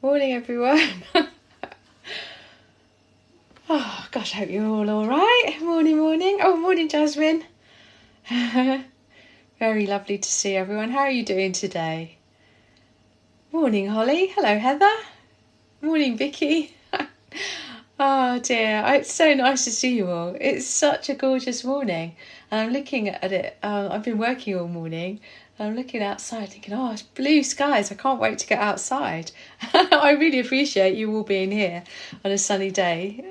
Morning, everyone. Oh, gosh, I hope you're all right. Morning. Oh, morning, Jasmine. Very lovely to see everyone. How are you doing today? Morning, Holly. Hello, Heather. Morning, Vicky. Oh, dear. It's so nice to see you all. It's such a gorgeous morning. And I'm looking at it. I've been working all morning. I'm looking outside thinking, oh, it's blue skies. I can't wait to get outside. I really appreciate you all being here on a sunny day.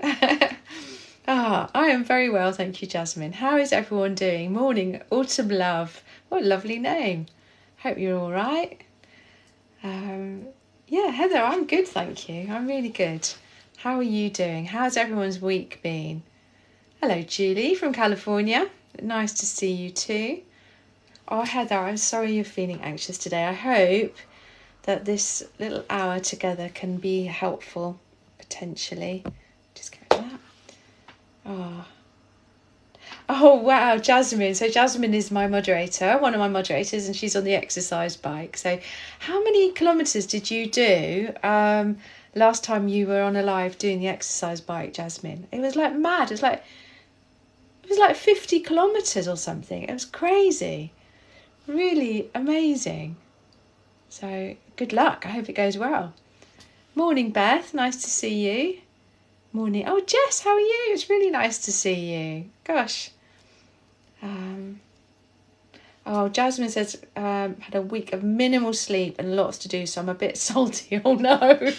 I am very well, thank you, Jasmine. How is everyone doing? Morning, Autumn Love. What a lovely name. Hope you're all right. Yeah, Heather, I'm good, thank you. I'm really good. How are you doing? How's everyone's week been? Hello, Julie from California. Nice to see you too. Oh, Heather, I'm sorry you're feeling anxious today. I hope that this little hour together can be helpful, potentially. Just get that. Oh, wow, Jasmine. So Jasmine is my moderator, one of my moderators, and she's on the exercise bike. So how many kilometres did you do last time you were on a live doing the exercise bike, Jasmine? It was like mad. It was like 50 kilometres or something. It was crazy. Really amazing. So good luck. I hope it goes well. Morning, Beth. Nice to see you. Morning. Oh, Jess, how are you? It's really nice to see you. Gosh. Jasmine says had a week of minimal sleep and lots to do, so I'm a bit salty. Oh no.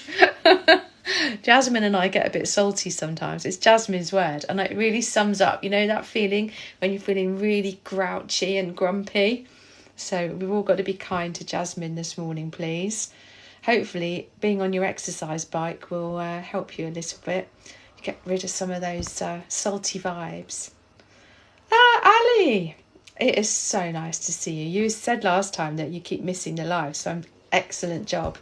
Jasmine and I get a bit salty sometimes. It's Jasmine's word, and it really sums up, you know, that feeling when you're feeling really grouchy and grumpy. So we've all got to be kind to Jasmine this morning, please. Hopefully being on your exercise bike will help you a little bit. Get rid of some of those salty vibes. Ali! It is so nice to see you. You said last time that you keep missing the live, so excellent job.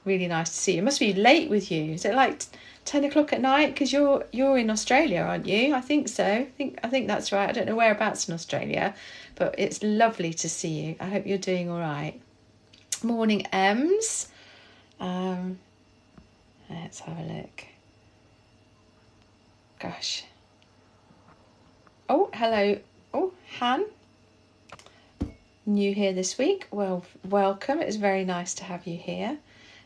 Really nice to see you. It must be late with you. Is it like 10 o'clock at night? Because you're in Australia, aren't you? I think so. I think that's right. I don't know whereabouts in Australia, but it's lovely to see you. I hope you're doing all right. Morning, Ems. Let's have a look. Gosh. Oh, hello. Oh, Han. New here this week. Well, welcome. It's very nice to have you here.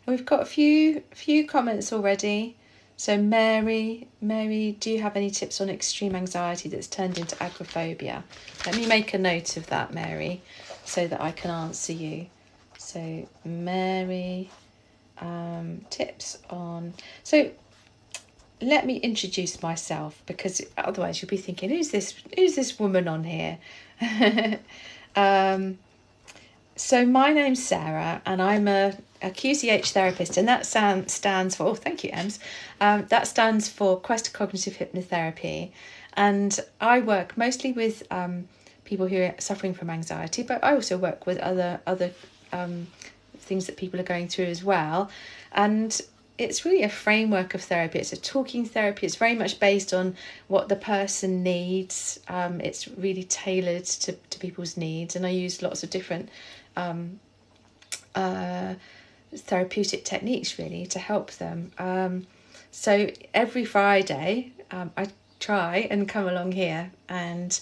And we've got a few comments already. So Mary, do you have any tips on extreme anxiety that's turned into agoraphobia? Let me make a note of that, Mary, so that I can answer you. So Mary, tips on... So let me introduce myself, because otherwise you'll be thinking, who's this woman on here? So my name's Sarah, and I'm a QCH therapist, and that stands for, oh, thank you, Ems. That stands for Quest Cognitive Hypnotherapy, and I work mostly with people who are suffering from anxiety, but I also work with other things that people are going through as well. And it's really a framework of therapy. It's a talking therapy. It's very much based on what the person needs. It's really tailored to people's needs. And I use lots of different therapeutic techniques, really, to help them. So every Friday, I try and come along here. And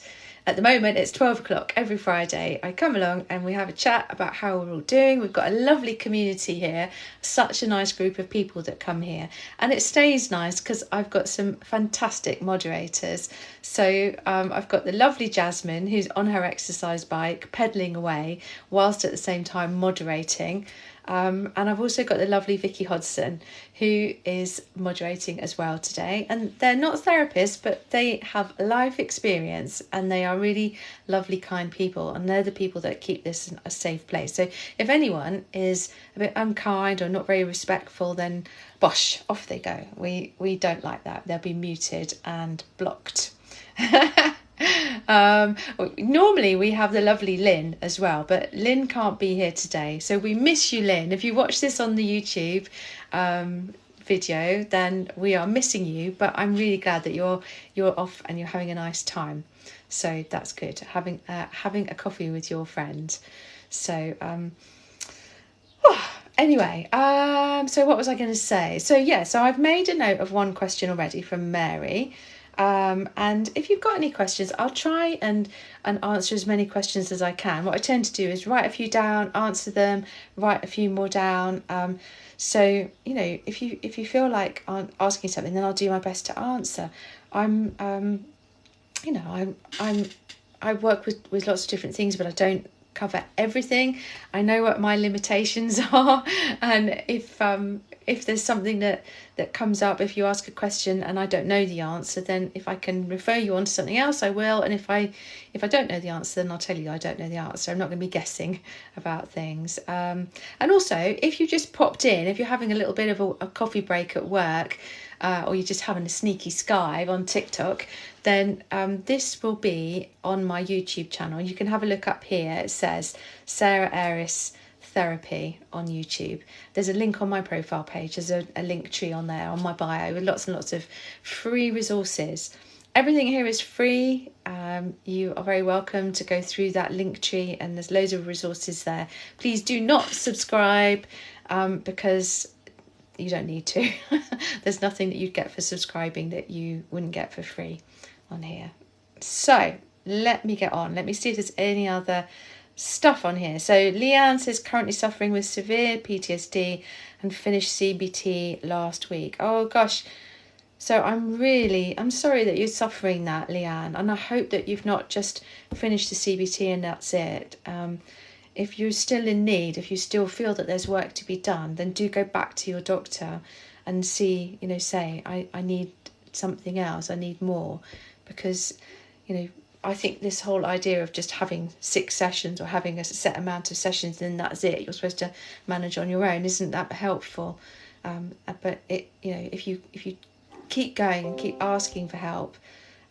at the moment, it's 12 o'clock every Friday. I come along and we have a chat about how we're all doing. We've got a lovely community here, such a nice group of people that come here. And it stays nice because I've got some fantastic moderators. So I've got the lovely Jasmine, who's on her exercise bike, pedalling away, whilst at the same time moderating. And I've also got the lovely Vicky Hodson, who is moderating as well today. And they're not therapists, but they have life experience, and they are really lovely, kind people. And they're the people that keep this a safe place. So if anyone is a bit unkind or not very respectful, then bosh, off they go. We don't like that. They'll be muted and blocked. Normally we have the lovely Lynn as well, but Lynn can't be here today, so we miss you, Lynn. If you watch this on the YouTube video, then we are missing you, but I'm really glad that you're off and you're having a nice time. So that's good, having a coffee with your friend. So Anyway, so what was I going to say? So I've made a note of one question already from Mary. And if you've got any questions, I'll try and answer as many questions as I can. What I tend to do is write a few down, answer them, write a few more down. So if you feel like asking something, then I'll do my best to answer. I work with lots of different things, but I don't cover everything. I know what my limitations are, and if there's something that comes up, if you ask a question and I don't know the answer, then if I can refer you on to something else, I will. And if I don't know the answer, then I'll tell you I don't know the answer. I'm not going to be guessing about things. And also, if you just popped in, if you're having a little bit of a coffee break at work, or you're just having a sneaky Skype on TikTok, then this will be on my YouTube channel. You can have a look up here. It says Sarah Ariss Therapy on YouTube. There's a link on my profile page. There's a link tree on there on my bio with lots and lots of free resources. Everything here is free. You are very welcome to go through that link tree, and there's loads of resources there. Please do not subscribe because you don't need to. There's nothing that you'd get for subscribing that you wouldn't get for free on here. So let me get on. Let me see if there's any other stuff on here. So Leanne says currently suffering with severe PTSD and finished CBT last week. Oh gosh. So I'm sorry that you're suffering that, Leanne, and I hope that you've not just finished the CBT and that's it. If you're still in need, if you still feel that there's work to be done, then do go back to your doctor and see, say, I need something else, I need more. Because, I think this whole idea of just having 6 sessions or having a set amount of sessions and that's it, you're supposed to manage on your own, isn't that helpful? But if you keep going and keep asking for help,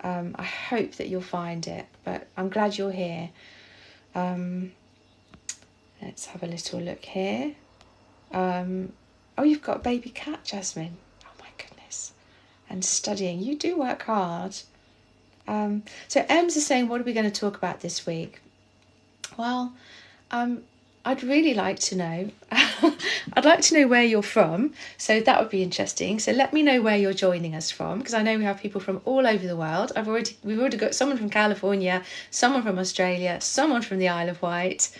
I hope that you'll find it. But I'm glad you're here. Let's have a little look here. Oh, you've got a baby cat, Jasmine. Oh my goodness. And studying. You do work hard. So Ems is saying, what are we going to talk about this week? Well, I'd really like to know. I'd like to know where you're from. So that would be interesting. So let me know where you're joining us from, because I know we have people from all over the world. We've already got someone from California, someone from Australia, someone from the Isle of Wight,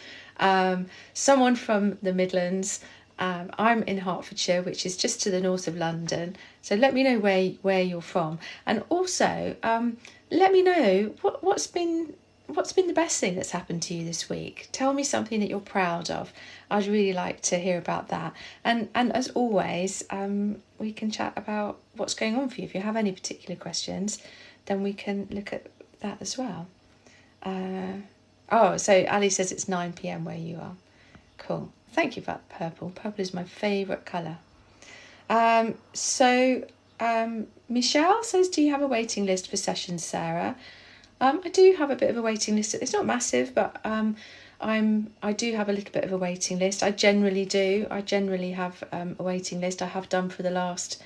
someone from the Midlands. I'm in Hertfordshire, which is just to the north of London. So let me know where you're from, and also let me know what's been the best thing that's happened to you this week. Tell me something that you're proud of. I'd really like to hear about that. And as always, we can chat about what's going on for you. If you have any particular questions, then we can look at that as well. So Ali says it's 9 p.m. where you are. Cool. Thank you for that purple. Purple is my favourite colour. Michelle says, do you have a waiting list for sessions, Sarah? I do have a bit of a waiting list. It's not massive, but I do have a little bit of a waiting list. I generally do. I generally have a waiting list. I have done for the last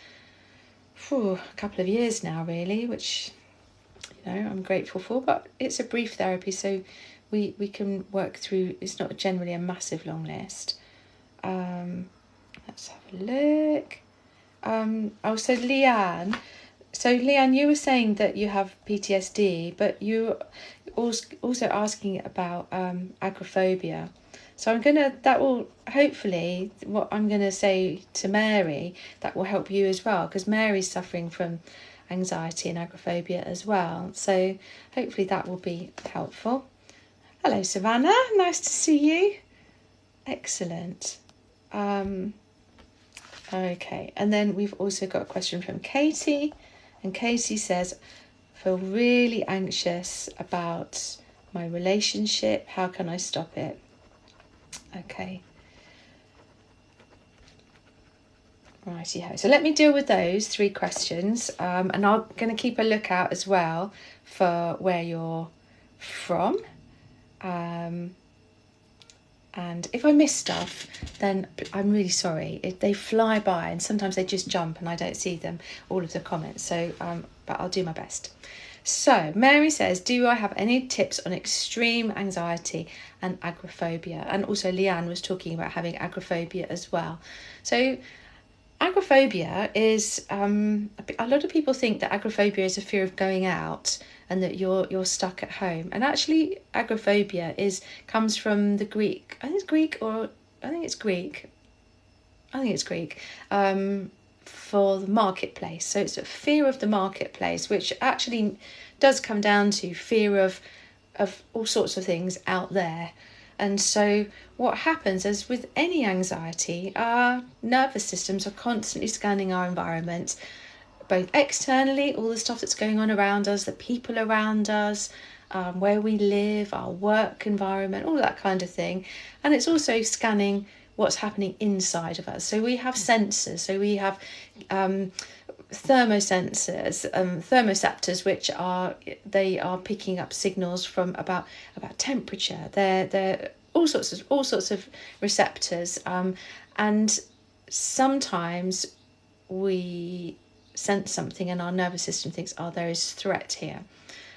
couple of years now, really, which I'm grateful for. But it's a brief therapy, so we can work through. It's not generally a massive long list. Let's have a look. So Leanne. So Leanne, you were saying that you have PTSD, but you also asking about agoraphobia. So that will hopefully, what I'm going to say to Mary, that will help you as well, because Mary's suffering from anxiety and agoraphobia as well. So hopefully that will be helpful. Hello, Savannah. Nice to see you. Excellent. Okay, and then we've also got a question from Katie. And Katie says, I feel really anxious about my relationship. How can I stop it? Okay. Righty-ho. So let me deal with those 3 questions. And I'm going to keep a lookout as well for where you're from. And if I miss stuff, then I'm really sorry. They fly by and sometimes they just jump and I don't see them, all of the comments. So, but I'll do my best. So Mary says, do I have any tips on extreme anxiety and agoraphobia? And also Leanne was talking about having agoraphobia as well. So agoraphobia is, a lot of people think that agoraphobia is a fear of going out and that you're stuck at home. And actually agoraphobia comes from the Greek. I think it's Greek. For the marketplace. So it's a fear of the marketplace, which actually does come down to fear of all sorts of things out there. And so what happens is with any anxiety, our nervous systems are constantly scanning our environment, both externally, all the stuff that's going on around us, the people around us, where we live, our work environment, all that kind of thing. And it's also scanning what's happening inside of us. So we have sensors. So we have thermoceptors, which are picking up signals from about temperature. They're all sorts of receptors, and sometimes we sense something and our nervous system thinks, oh, there is threat here.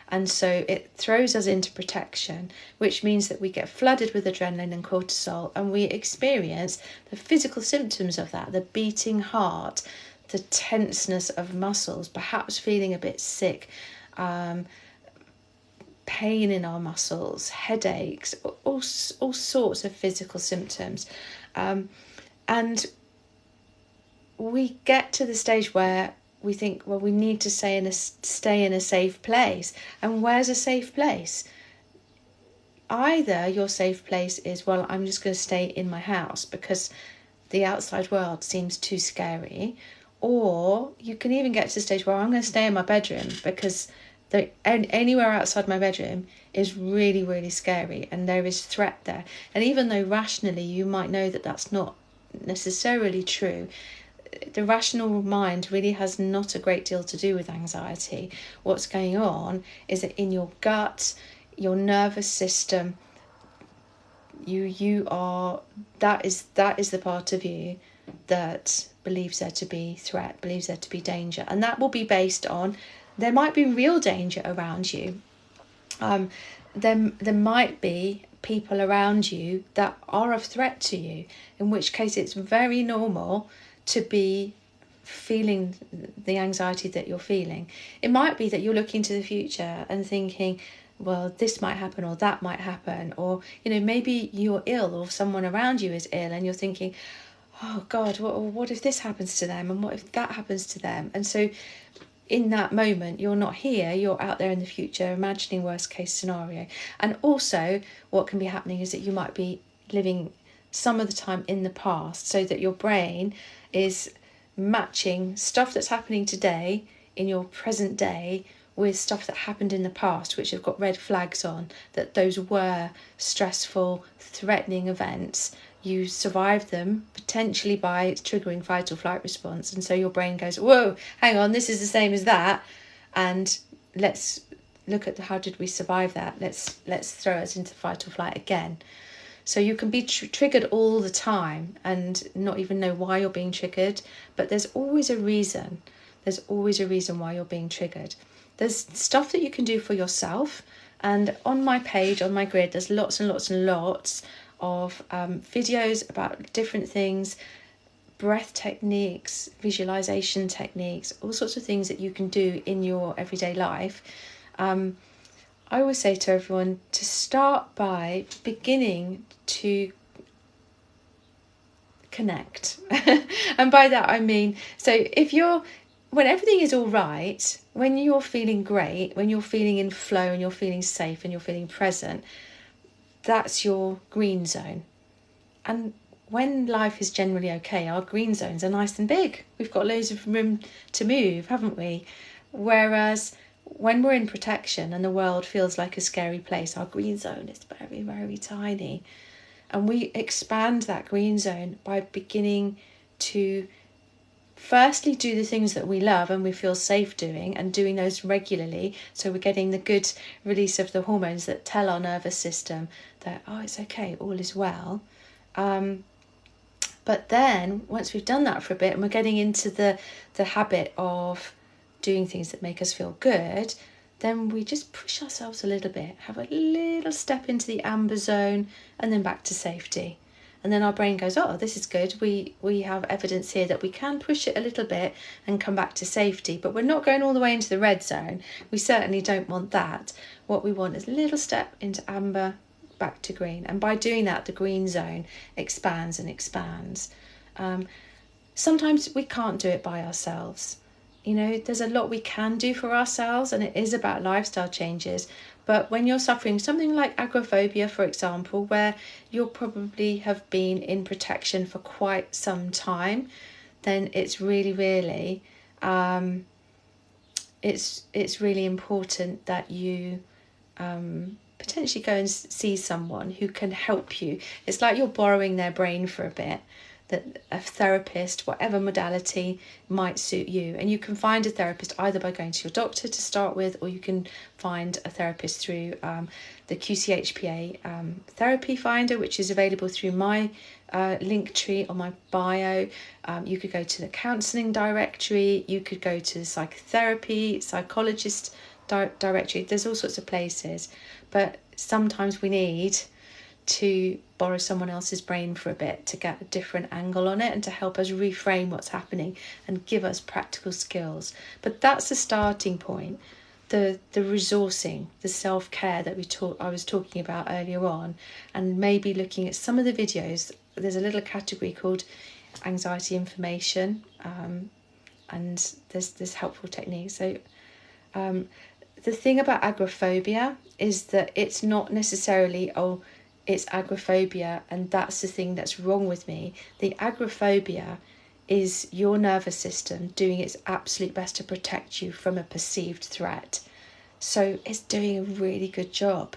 And so it throws us into protection, which means that we get flooded with adrenaline and cortisol, and we experience the physical symptoms of that, the beating heart, the tenseness of muscles, perhaps feeling a bit sick, pain in our muscles, headaches, all sorts of physical symptoms. And we get to the stage where we think, well, we need to stay in a safe place. And where's a safe place? Either your safe place is, well, I'm just going to stay in my house because the outside world seems too scary. Or you can even get to the stage where I'm going to stay in my bedroom because anywhere outside my bedroom is really, really scary and there is threat there. And even though rationally you might know that that's not necessarily true, the rational mind really has not a great deal to do with anxiety. What's going on is that in your gut, your nervous system, that is the part of you that believes there to be threat, believes there to be danger, and that will be based on there might be real danger around you. There might be people around you that are of threat to you, in which case it's very normal to be feeling the anxiety that you're feeling. It might be that you're looking to the future and thinking, well, this might happen or that might happen, or maybe you're ill or someone around you is ill and you're thinking, oh God, what if this happens to them and what if that happens to them? And so in that moment you're not here, you're out there in the future imagining worst case scenario. And also what can be happening is that you might be living some of the time in the past, so that your brain is matching stuff that's happening today in your present day with stuff that happened in the past, which have got red flags on, that those were stressful, threatening events. You survived them potentially by triggering fight or flight response, and so your brain goes, whoa, hang on, this is the same as that, and let's look at how did we survive that, let's throw us into fight or flight again. So you can be triggered all the time and not even know why you're being triggered, but there's always a reason. There's always a reason why you're being triggered. There's stuff that you can do for yourself, and on my page, on my grid, there's lots and lots and lots of videos about different things, breath techniques, visualization techniques, all sorts of things that you can do in your everyday life. I always say to everyone to start by beginning to connect. And by that I mean, so when everything is all right, when you're feeling great, when you're feeling in flow and you're feeling safe and you're feeling present, that's your green zone. And when life is generally okay, our green zones are nice and big. We've got loads of room to move, haven't we? Whereas when we're in protection and the world feels like a scary place, our green zone is very, very tiny. And we expand that green zone by beginning to firstly do the things that we love and we feel safe doing, and doing those regularly. So we're getting the good release of the hormones that tell our nervous system that, oh, it's okay, all is well. But then once we've done that for a bit and we're getting into the habit of doing things that make us feel good, then we just push ourselves a little bit, have a little step into the amber zone, and then back to safety. And then our brain goes, oh, this is good. We have evidence here that we can push it a little bit and come back to safety, but we're not going all the way into the red zone. We certainly don't want that. What we want is a little step into amber, back to green. And by doing that, the green zone expands and expands. Sometimes we can't do it by ourselves. You know, there's a lot we can do for ourselves, and it is about lifestyle changes. But when you're suffering something like agoraphobia, for example, where you'll probably have been in protection for quite some time, then it's really, really, it's really important that you potentially go and see someone who can help you. It's like you're borrowing their brain for a bit. That a therapist, whatever modality, might suit you. And you can find a therapist either by going to your doctor to start with, or you can find a therapist through the QCH therapy finder, which is available through my link tree on my bio. You could go to the counselling directory, you could go to the psychotherapy, psychologist directory. There's all sorts of places. But sometimes we need to borrow someone else's brain for a bit to get a different angle on it and to help us reframe what's happening and give us practical skills. But that's the starting point. The resourcing, the self-care that I was talking about earlier on, and maybe looking at some of the videos. There's a little category called anxiety information, and there's helpful techniques. So the thing about agoraphobia is that it's not necessarily, it's agoraphobia and that's the thing that's wrong with me. The agoraphobia is your nervous system doing its absolute best to protect you from a perceived threat. So it's doing a really good job.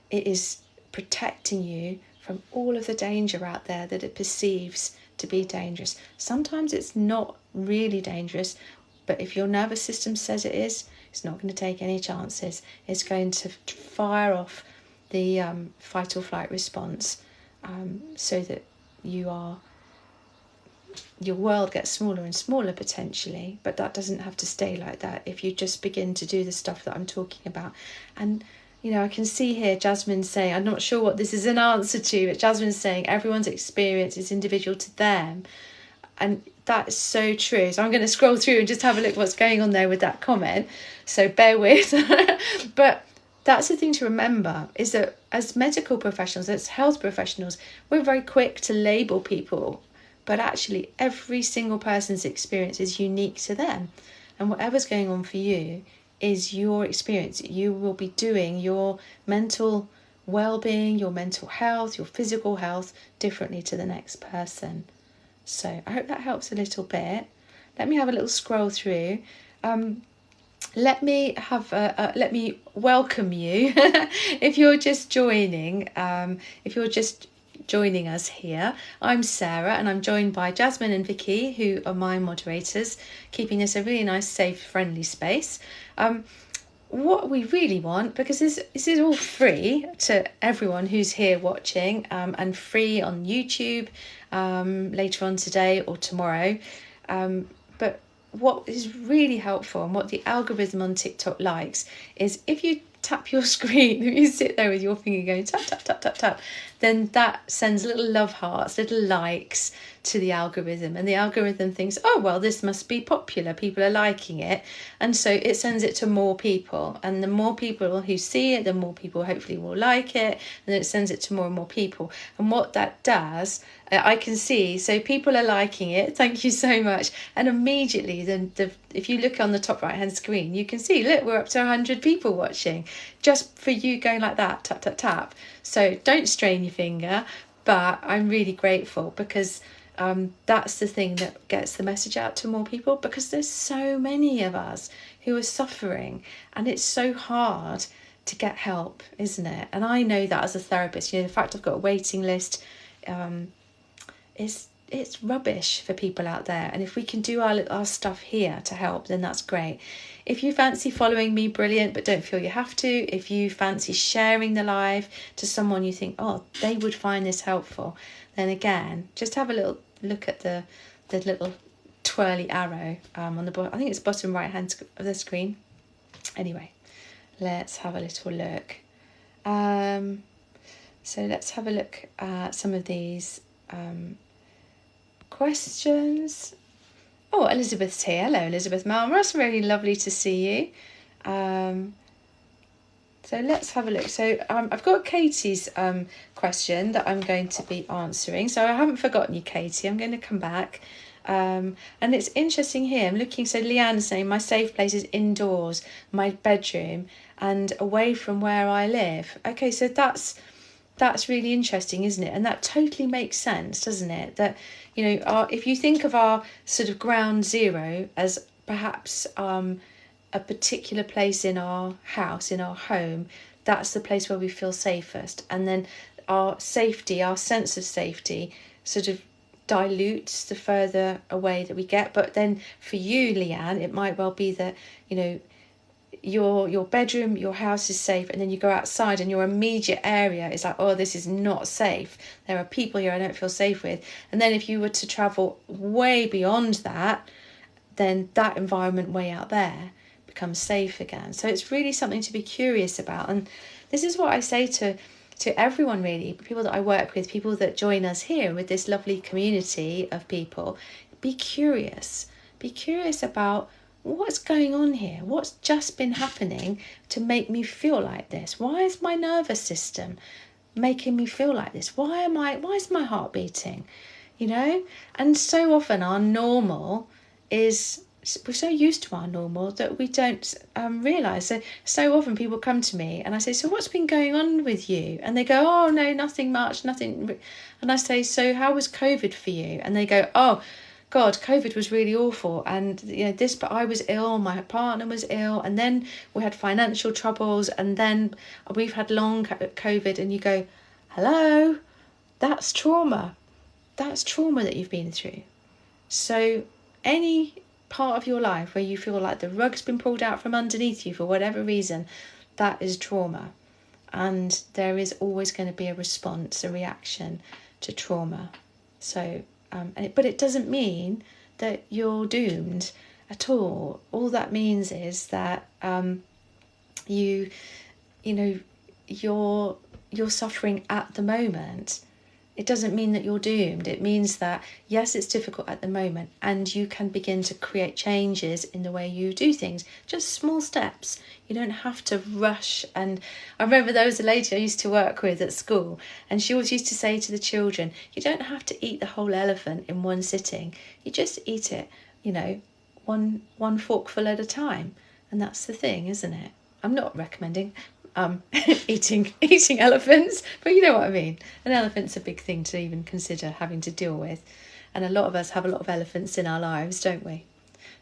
It is protecting you from all of the danger out there that it perceives to be dangerous. Sometimes it's not really dangerous, but if your nervous system says it is, it's not going to take any chances. It's going to fire off the fight or flight response, so that your world gets smaller and smaller potentially, but that doesn't have to stay like that if you just begin to do the stuff that I'm talking about. And you know, I can see here Jasmine saying, I'm not sure what this is an answer to, but Jasmine's saying everyone's experience is individual to them, and that's so true. So I'm going to scroll through and just have a look what's going on there with that comment, so bear with. But that's the thing to remember, is that as medical professionals, as health professionals, we're very quick to label people, but actually every single person's experience is unique to them. And whatever's going on for you is your experience. You will be doing your mental well-being, your mental health, your physical health differently to the next person. So I hope that helps a little bit. Let me have a little scroll through. Let me welcome you. If you're just joining us here, I'm Sarah, and I'm joined by Jasmine and Vicky, who are my moderators, keeping this a really nice, safe, friendly space. What we really want, because this is all free to everyone who's here watching, and free on YouTube later on today or tomorrow. But what is really helpful and what the algorithm on TikTok likes is if you tap your screen, if you sit there with your finger going tap, tap, tap, tap, tap, then that sends little love hearts, little likes to the algorithm. And the algorithm thinks, oh, well, this must be popular. People are liking it. And so it sends it to more people. And the more people who see it, the more people hopefully will like it. And then it sends it to more and more people. And what that does, I can see, so people are liking it. Thank you so much. And immediately, if you look on the top right hand screen, you can see, look, we're up to 100 people watching just for you going like that, tap, tap, tap. So don't strain your finger, but I'm really grateful because that's the thing that gets the message out to more people, because there's so many of us who are suffering and it's so hard to get help, isn't it? And I know that as a therapist, you know, the fact I've got a waiting list, it's rubbish for people out there. And if we can do our stuff here to help, then that's great. If you fancy following me, brilliant, but don't feel you have to. If you fancy sharing the live to someone you think, oh, they would find this helpful, then again, just have a little look at the little twirly arrow on the bottom. I think it's bottom right hand of the screen. Anyway, let's have a little look. So let's have a look at some of these questions. Oh, Elizabeth's here. Hello, Elizabeth Malmross. Really lovely to see you. So let's have a look. So I've got Katie's question that I'm going to be answering. So I haven't forgotten you, Katie. I'm going to come back. And it's interesting here. I'm looking. So Leanne's saying my safe place is indoors, my bedroom, and away from where I live. Okay, so that's really interesting, isn't it? And that totally makes sense, doesn't it? That, you know, if you think of our sort of ground zero as perhaps a particular place in our house, in our home, that's the place where we feel safest. And then our safety, our sense of safety sort of dilutes the further away that we get. But then for you, Leanne, it might well be that, you know, your bedroom, your house is safe, and then you go outside and your immediate area is like, oh, this is not safe. There are people here I don't feel safe with. And then if you were to travel way beyond that, then that environment way out there becomes safe again. So it's really something to be curious about. And this is what I say to everyone, really, people that I work with, people that join us here with this lovely community of people. Be curious about what's going on here, what's just been happening to make me feel like this. Why is my nervous system making me feel like this? Why is my heart beating, you know? And so often our normal is, we're so used to our normal that we don't realise. So often people come to me and I say, so what's been going on with you? And they go, oh no, nothing much, nothing. And I say, so how was COVID for you? And they go, oh God, COVID was really awful. And you know, but I was ill, my partner was ill, and then we had financial troubles, and then we've had long COVID. And you go, hello, that's trauma. That's trauma that you've been through. So any part of your life where you feel like the rug's been pulled out from underneath you for whatever reason, that is trauma. And there is always going to be a response, a reaction to trauma. So, but it doesn't mean that you're doomed at all. All that means is that you're suffering at the moment. It doesn't mean that you're doomed. It means that, yes, it's difficult at the moment, and you can begin to create changes in the way you do things. Just small steps. You don't have to rush. And I remember there was a lady I used to work with at school, and she always used to say to the children, you don't have to eat the whole elephant in one sitting. You just eat it, one forkful at a time. And that's the thing, isn't it? I'm not recommending eating elephants, but you know what I mean. An elephant's a big thing to even consider having to deal with, and a lot of us have a lot of elephants in our lives, don't we?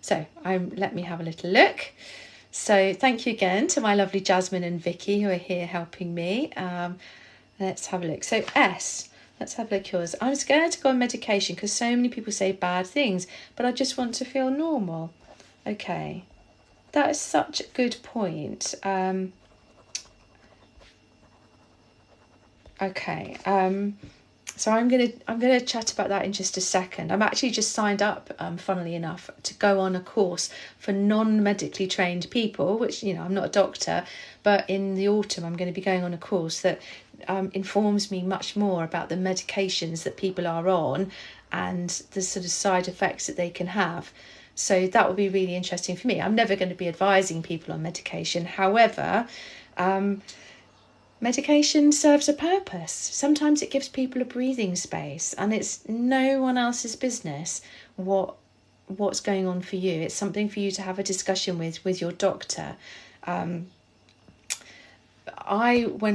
So let me have a little look. So thank you again to my lovely Jasmine and Vicky who are here helping me. Let's have a look. So let's have a look yours. I'm scared to go on medication because so many people say bad things, but I just want to feel normal. Okay, that is such a good point. Okay, so I'm gonna chat about that in just a second. I'm actually just signed up, funnily enough, to go on a course for non-medically trained people, which, I'm not a doctor, but in the autumn I'm going to be going on a course that informs me much more about the medications that people are on and the sort of side effects that they can have. So that will be really interesting for me. I'm never going to be advising people on medication. However, medication serves a purpose. Sometimes it gives people a breathing space, and it's no one else's business what's going on for you. It's something for you to have a discussion with your doctor. When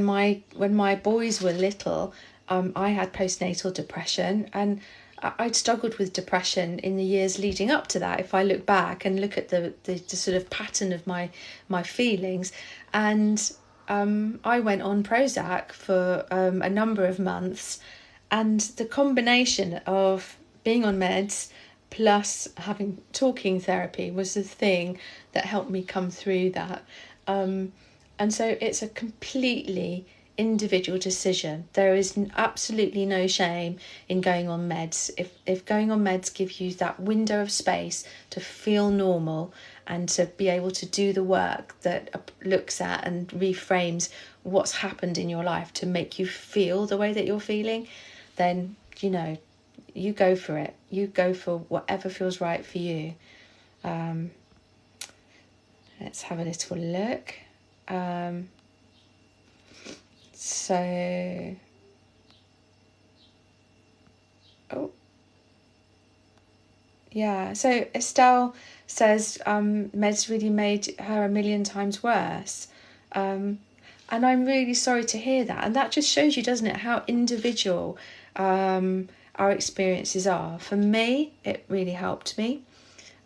my boys were little, I had postnatal depression, and I'd struggled with depression in the years leading up to that. If I look back and look at the sort of pattern of my feelings, and I went on Prozac for a number of months, and the combination of being on meds plus having talking therapy was the thing that helped me come through that. And so it's a completely individual decision. There is absolutely no shame in going on meds. If going on meds gives you that window of space to feel normal and to be able to do the work that looks at and reframes what's happened in your life to make you feel the way that you're feeling, then, you know, you go for it. You go for whatever feels right for you. Let's have a little look. So, yeah, so Estelle says meds really made her a million times worse. And I'm really sorry to hear that. And that just shows you, doesn't it, how individual our experiences are. For me, it really helped me.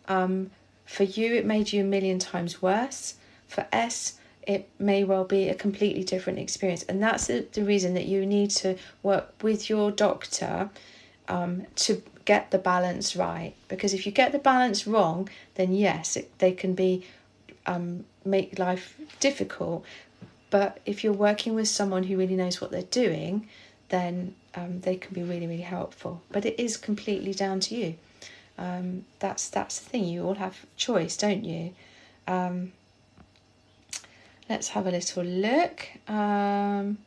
For you, it made you a million times worse. For S, it may well be a completely different experience. And that's the reason that you need to work with your doctor to get the balance right. Because if you get the balance wrong, then yes, they can be make life difficult. But if you're working with someone who really knows what they're doing, then they can be really, really helpful. But it is completely down to you. That's the thing. You all have choice, don't you? Let's have a little look. I'm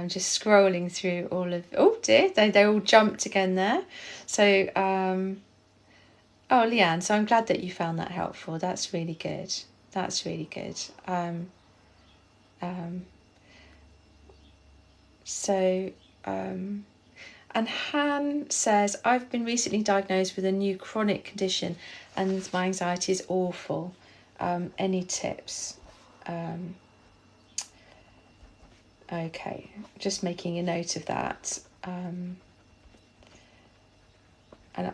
just scrolling through all of... Oh dear, they all jumped again there. So, oh, Leanne, so I'm glad that you found that helpful. That's really good. That's really good. And Han says, I've been recently diagnosed with a new chronic condition and my anxiety is awful. Any tips? Okay, just making a note of that. And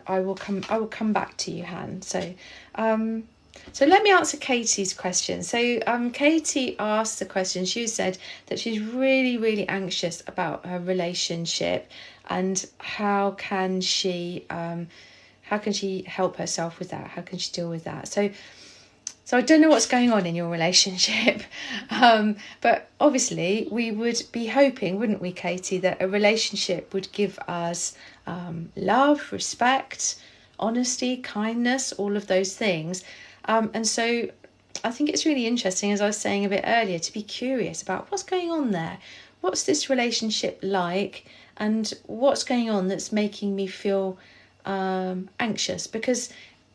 I will come back to you, Han. So let me answer Katie's question. So Katie asked the question. She said that she's really, really anxious about her relationship and how can she help herself with that? How can she deal with that? So I don't know what's going on in your relationship, but obviously we would be hoping, wouldn't we, Katie, that a relationship would give us love, respect, honesty, kindness, all of those things. And so I think it's really interesting, as I was saying a bit earlier, to be curious about what's going on there. What's this relationship like? And what's going on that's making me feel anxious? Because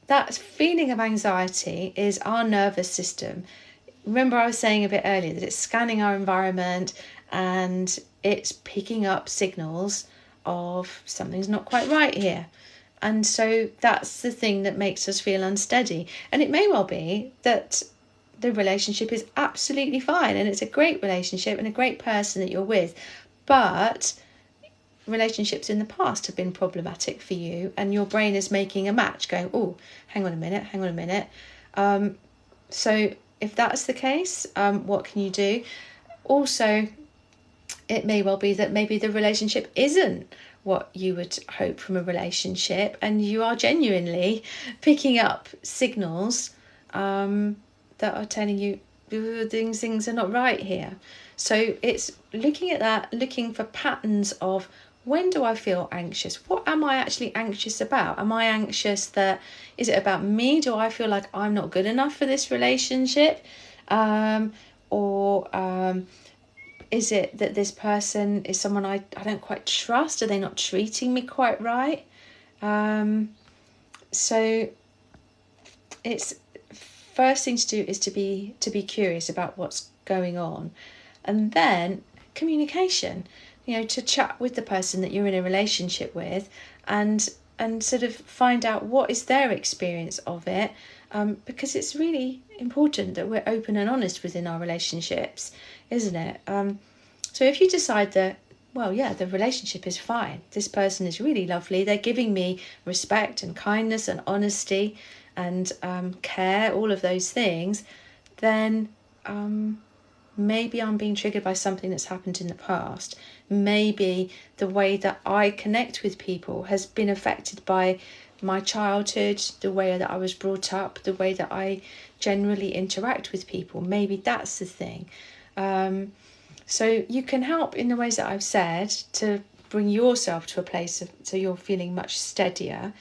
that feeling of anxiety is our nervous system. Remember I was saying a bit earlier that it's scanning our environment and it's picking up signals of something's not quite right here. And so that's the thing that makes us feel unsteady. And it may well be that the relationship is absolutely fine and it's a great relationship and a great person that you're with. But relationships in the past have been problematic for you and your brain is making a match going, oh, hang on a minute. So if that's the case, what can you do? Also, it may well be that maybe the relationship isn't what you would hope from a relationship and you are genuinely picking up signals that are telling you things are not right here. So it's looking at that, looking for patterns of when do I feel anxious? What am I actually anxious about? Am I anxious that, is it about me? Do I feel like I'm not good enough for this relationship? Or is it that this person is someone I don't quite trust? Are they not treating me quite right? So it's first thing to do is to be curious about what's going on, and then communication. You know, to chat with the person that you're in a relationship with, and sort of find out what is their experience of it, because it's really important that we're open and honest within our relationships, isn't it? So if you decide that, well, yeah, the relationship is fine, this person is really lovely, they're giving me respect and kindness and honesty and care, all of those things, then maybe I'm being triggered by something that's happened in the past. Maybe the way that I connect with people has been affected by my childhood, the way that I was brought up, the way that I generally interact with people. Maybe that's the thing. So you can help in the ways that I've said to bring yourself to a place so you're feeling much steadier.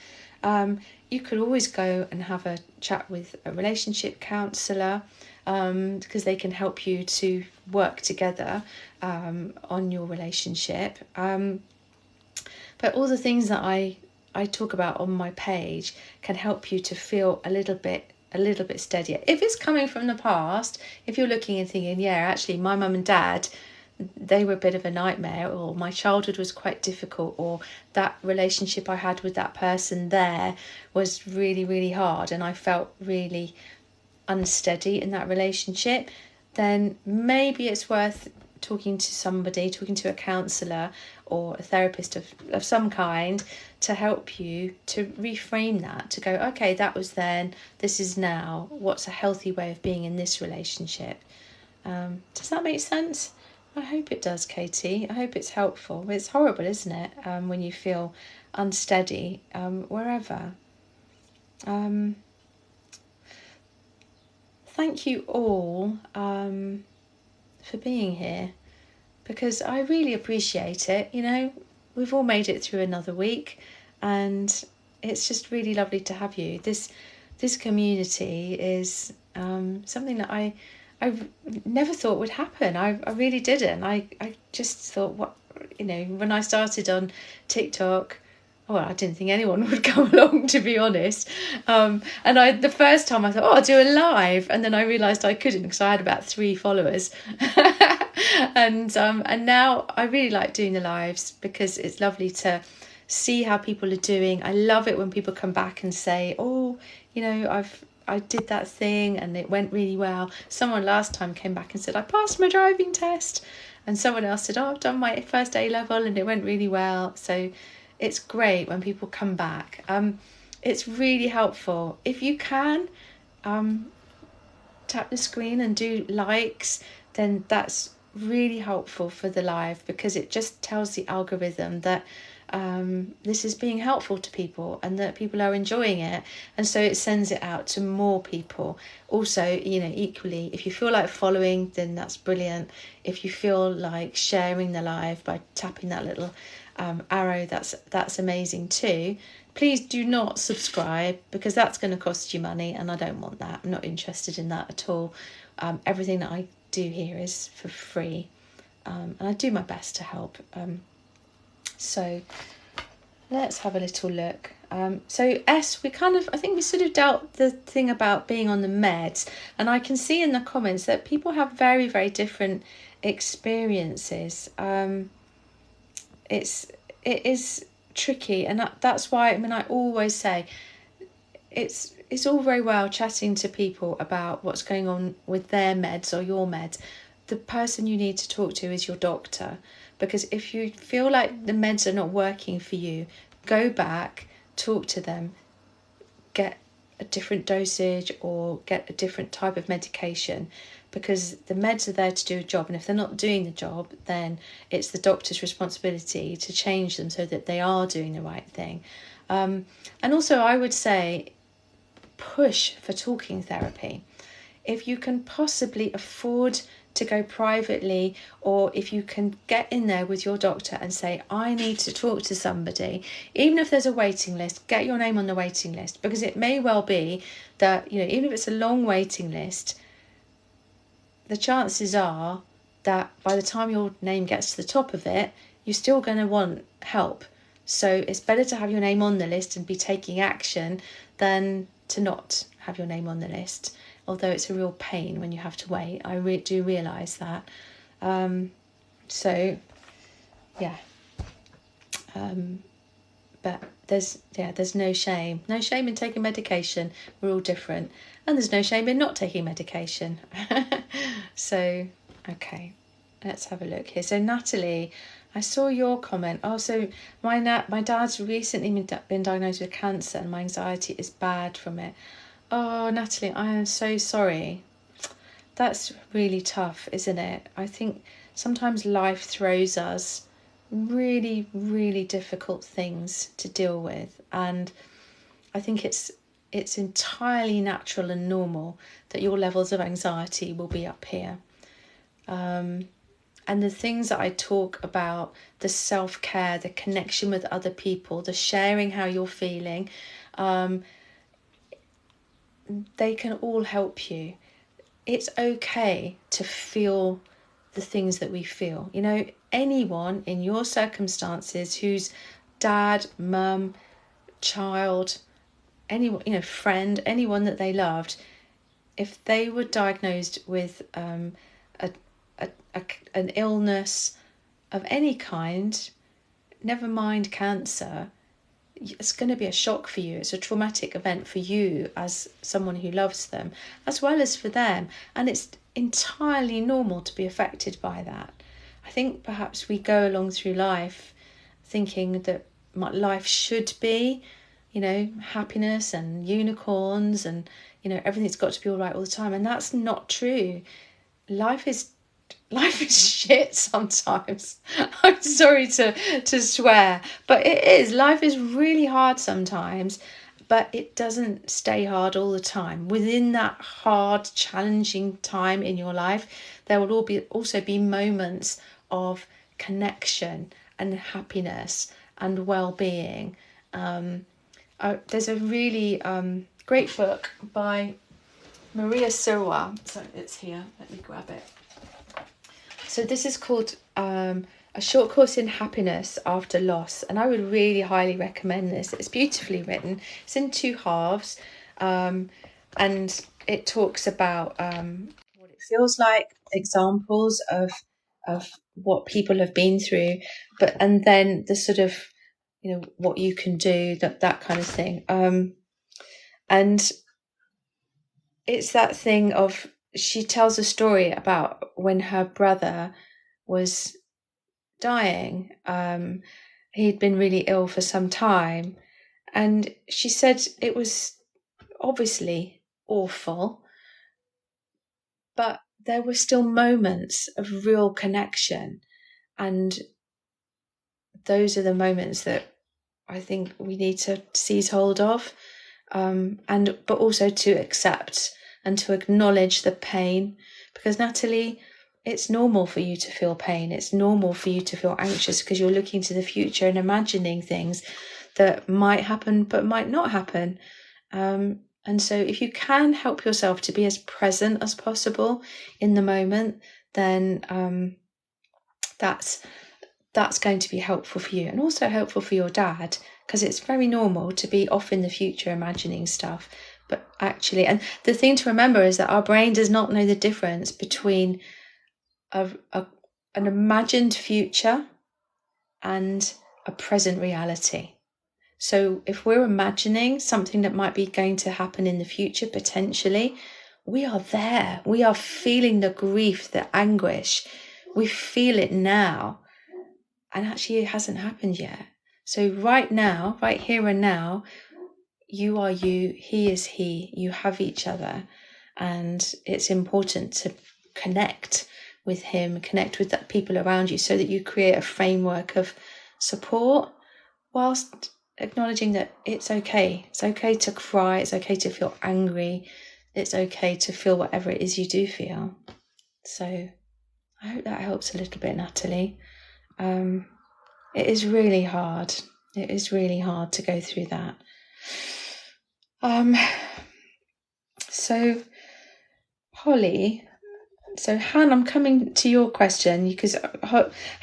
You could always go and have a chat with a relationship counsellor, because they can help you to work together on your relationship. But all the things that I talk about on my page can help you to feel a little bit steadier. If it's coming from the past, if you're looking and thinking, yeah, actually my mum and dad, they were a bit of a nightmare, or my childhood was quite difficult, or that relationship I had with that person there was really, really hard and I felt really unsteady in that relationship, then maybe it's worth talking to a counsellor or a therapist of some kind to help you to reframe that, to go, okay, that was then, this is now, what's a healthy way of being in this relationship? Does that make sense? I hope it does, Katie. I hope it's helpful. It's horrible, isn't it, when you feel unsteady wherever. Thank you all for being here, because I really appreciate it. You know, we've all made it through another week, and it's just really lovely to have you. This community is something that I never thought would happen. I really didn't. I just thought, what, you know, when I started on TikTok, well, I didn't think anyone would come along, to be honest. And the first time I thought, I'll do a live, and then I realised I couldn't because I had about 3 followers. and now I really like doing the lives because it's lovely to see how people are doing. I love it when people come back and say, oh, you know, I did that thing and it went really well. Someone last time came back and said, I passed my driving test. And someone else said, oh, I've done my first A level and it went really well. So it's great when people come back. It's really helpful. If you can tap the screen and do likes, then that's really helpful for the live, because it just tells the algorithm that this is being helpful to people and that people are enjoying it, and so it sends it out to more people. Also, you know, equally, if you feel like following, then that's brilliant. If you feel like sharing the live by tapping that little arrow, that's amazing too. Please do not subscribe, because that's going to cost you money and I don't want that. I'm not interested in that at all. Everything that I do here is for free, and I do my best to help. So let's have a little look. So S, I think we sort of dealt the thing about being on the meds, and I can see in the comments that people have very, very different experiences. It is tricky, and that's why, I mean, I always say it's all very well chatting to people about what's going on with their meds or your meds. The person you need to talk to is your doctor, because if you feel like the meds are not working for you, go back, talk to them, get a different dosage or get a different type of medication, because the meds are there to do a job, and if they're not doing the job, then it's the doctor's responsibility to change them so that they are doing the right thing. And also I would say push for talking therapy. If you can possibly afford to go privately, or if you can get in there with your doctor and say, I need to talk to somebody, even if there's a waiting list, get your name on the waiting list, because it may well be that, you know, even if it's a long waiting list, the chances are that by the time your name gets to the top of it, you're still going to want help. So it's better to have your name on the list and be taking action than to not have your name on the list. Although it's a real pain when you have to wait. I do realise that. So, yeah. But there's no shame. No shame in taking medication. We're all different. And there's no shame in not taking medication. So, okay. Let's have a look here. So, Natalie, I saw your comment. Oh, so my dad's recently been diagnosed with cancer and my anxiety is bad from it. Oh, Natalie, I am so sorry. That's really tough, isn't it? I think sometimes life throws us really, really difficult things to deal with. And I think it's entirely natural and normal that your levels of anxiety will be up here. And the things that I talk about, the self-care, the connection with other people, the sharing how you're feeling, they can all help you. It's okay to feel the things that we feel. You know, anyone in your circumstances whose dad, mum, child, anyone, you know, friend, anyone that they loved, if they were diagnosed with an illness of any kind, never mind cancer, it's going to be a shock for you. It's a traumatic event for you as someone who loves them, as well as for them. And it's entirely normal to be affected by that. I think perhaps we go along through life thinking that life should be, you know, happiness and unicorns and, you know, everything's got to be all right all the time. And that's not true. Life is shit sometimes. I'm sorry to swear, but it is. Life is really hard sometimes, but it doesn't stay hard all the time. Within that hard, challenging time in your life, there will also be moments of connection and happiness and well-being. There's a really great book by Maria Sirwa. So it's here. Let me grab it. So this is called A Short Course in Happiness After Loss. And I would really highly recommend this. It's beautifully written. It's in 2 halves. And it talks about what it feels like, examples of what people have been through, and then the sort of, you know, what you can do, that kind of thing. And it's that thing of, she tells a story about when her brother was dying. He'd been really ill for some time, and she said it was obviously awful, but there were still moments of real connection, and those are the moments that I think we need to seize hold of, but also to accept and to acknowledge the pain. Because Natalie, it's normal for you to feel pain. It's normal for you to feel anxious because you're looking to the future and imagining things that might happen but might not happen. And so if you can help yourself to be as present as possible in the moment, then that's going to be helpful for you, and also helpful for your dad, because it's very normal to be off in the future imagining stuff. But actually, and the thing to remember is that our brain does not know the difference between an imagined future and a present reality. So if we're imagining something that might be going to happen in the future, potentially, we are there. We are feeling the grief, the anguish. We feel it now. And actually it hasn't happened yet. So right now, right here and now, you are you, he is he, you have each other. And it's important to connect with him, connect with the people around you, so that you create a framework of support, whilst acknowledging that it's okay. It's okay to cry, it's okay to feel angry, it's okay to feel whatever it is you do feel. So I hope that helps a little bit, Natalie. It is really hard. It is really hard to go through that. So Holly, so Han, I'm coming to your question, because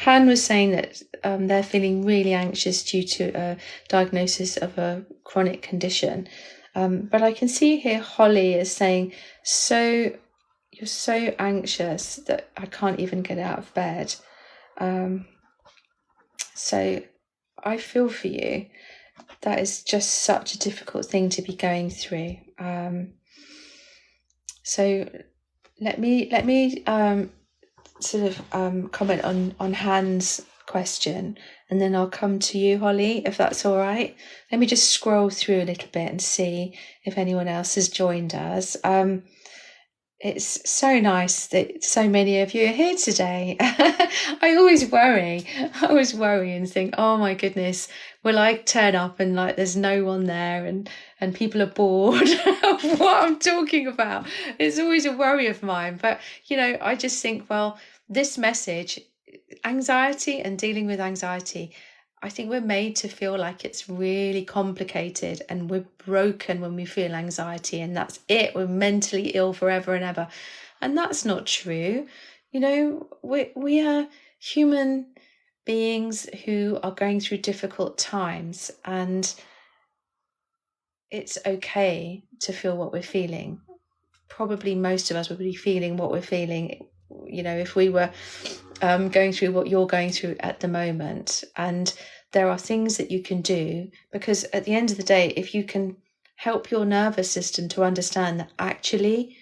Han was saying that they're feeling really anxious due to a diagnosis of a chronic condition. But I can see here Holly is saying, so you're so anxious that I can't even get out of bed. So I feel for you. That is just such a difficult thing to be going through. So let me sort of comment on Han's question, and then I'll come to you, Holly, if that's all right. Let me just scroll through a little bit and see if anyone else has joined us. It's so nice that so many of you are here today. I always worry and think, oh my goodness, will I turn up and like there's no one there and people are bored of what I'm talking about? It's always a worry of mine. But, you know, I just think, well, this message, anxiety and dealing with anxiety, I think we're made to feel like it's really complicated and we're broken when we feel anxiety, and that's it, we're mentally ill forever and ever. And that's not true. You know, we are human beings who are going through difficult times, and it's okay to feel what we're feeling. Probably most of us would be feeling what we're feeling, you know, if we were going through what you're going through at the moment. And there are things that you can do, because at the end of the day, if you can help your nervous system to understand that actually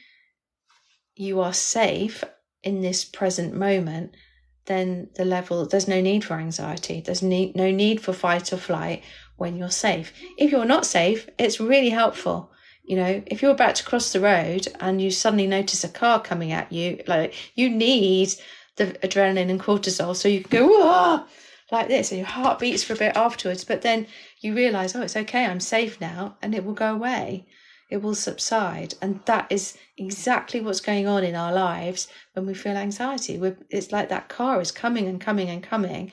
you are safe in this present moment, then there's no need for anxiety. There's no need for fight or flight when you're safe. If you're not safe, it's really helpful. You know, if you're about to cross the road and you suddenly notice a car coming at you, like, you need the adrenaline and cortisol so you can go, whoa, like this, and your heart beats for a bit afterwards. But then you realise, oh, it's okay, I'm safe now, and it will go away. It will subside. And that is exactly what's going on in our lives when we feel anxiety. It's like that car is coming and coming and coming.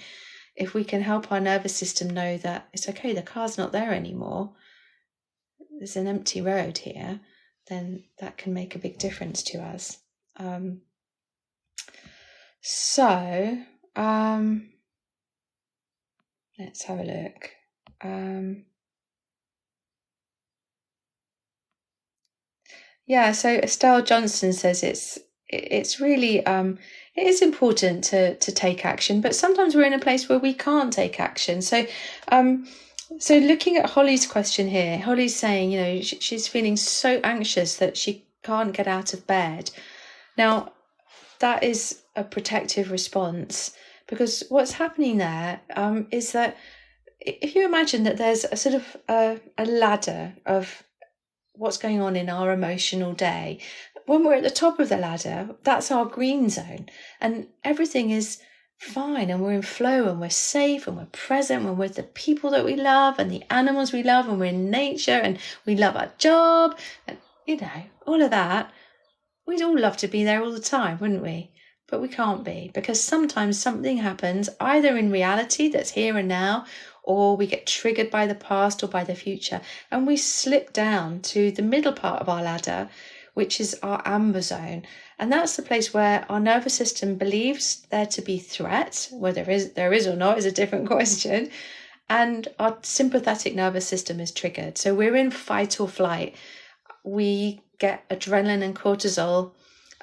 If we can help our nervous system know that it's okay, the car's not there anymore, there's an empty road here, then that can make a big difference to us. Let's have a look. So Estelle Johnson says it's really it is important to take action, but sometimes we're in a place where we can't take action. So looking at Holly's question here, Holly's saying, you know, she's feeling so anxious that she can't get out of bed. Now, that is a protective response, because what's happening there is that if you imagine that there's a sort of a ladder of what's going on in our emotional day, when we're at the top of the ladder, that's our green zone, and everything is fine, and we're in flow, and we're safe, and we're present, and we're with the people that we love and the animals we love, and we're in nature, and we love our job, and, you know, all of that. We'd all love to be there all the time, wouldn't we? But we can't be, because sometimes something happens either in reality that's here and now, or we get triggered by the past or by the future, and we slip down to the middle part of our ladder, which is our amber zone. And that's the place where our nervous system believes there to be threat. Whether there is or not is a different question. And our sympathetic nervous system is triggered. So we're in fight or flight. We get adrenaline and cortisol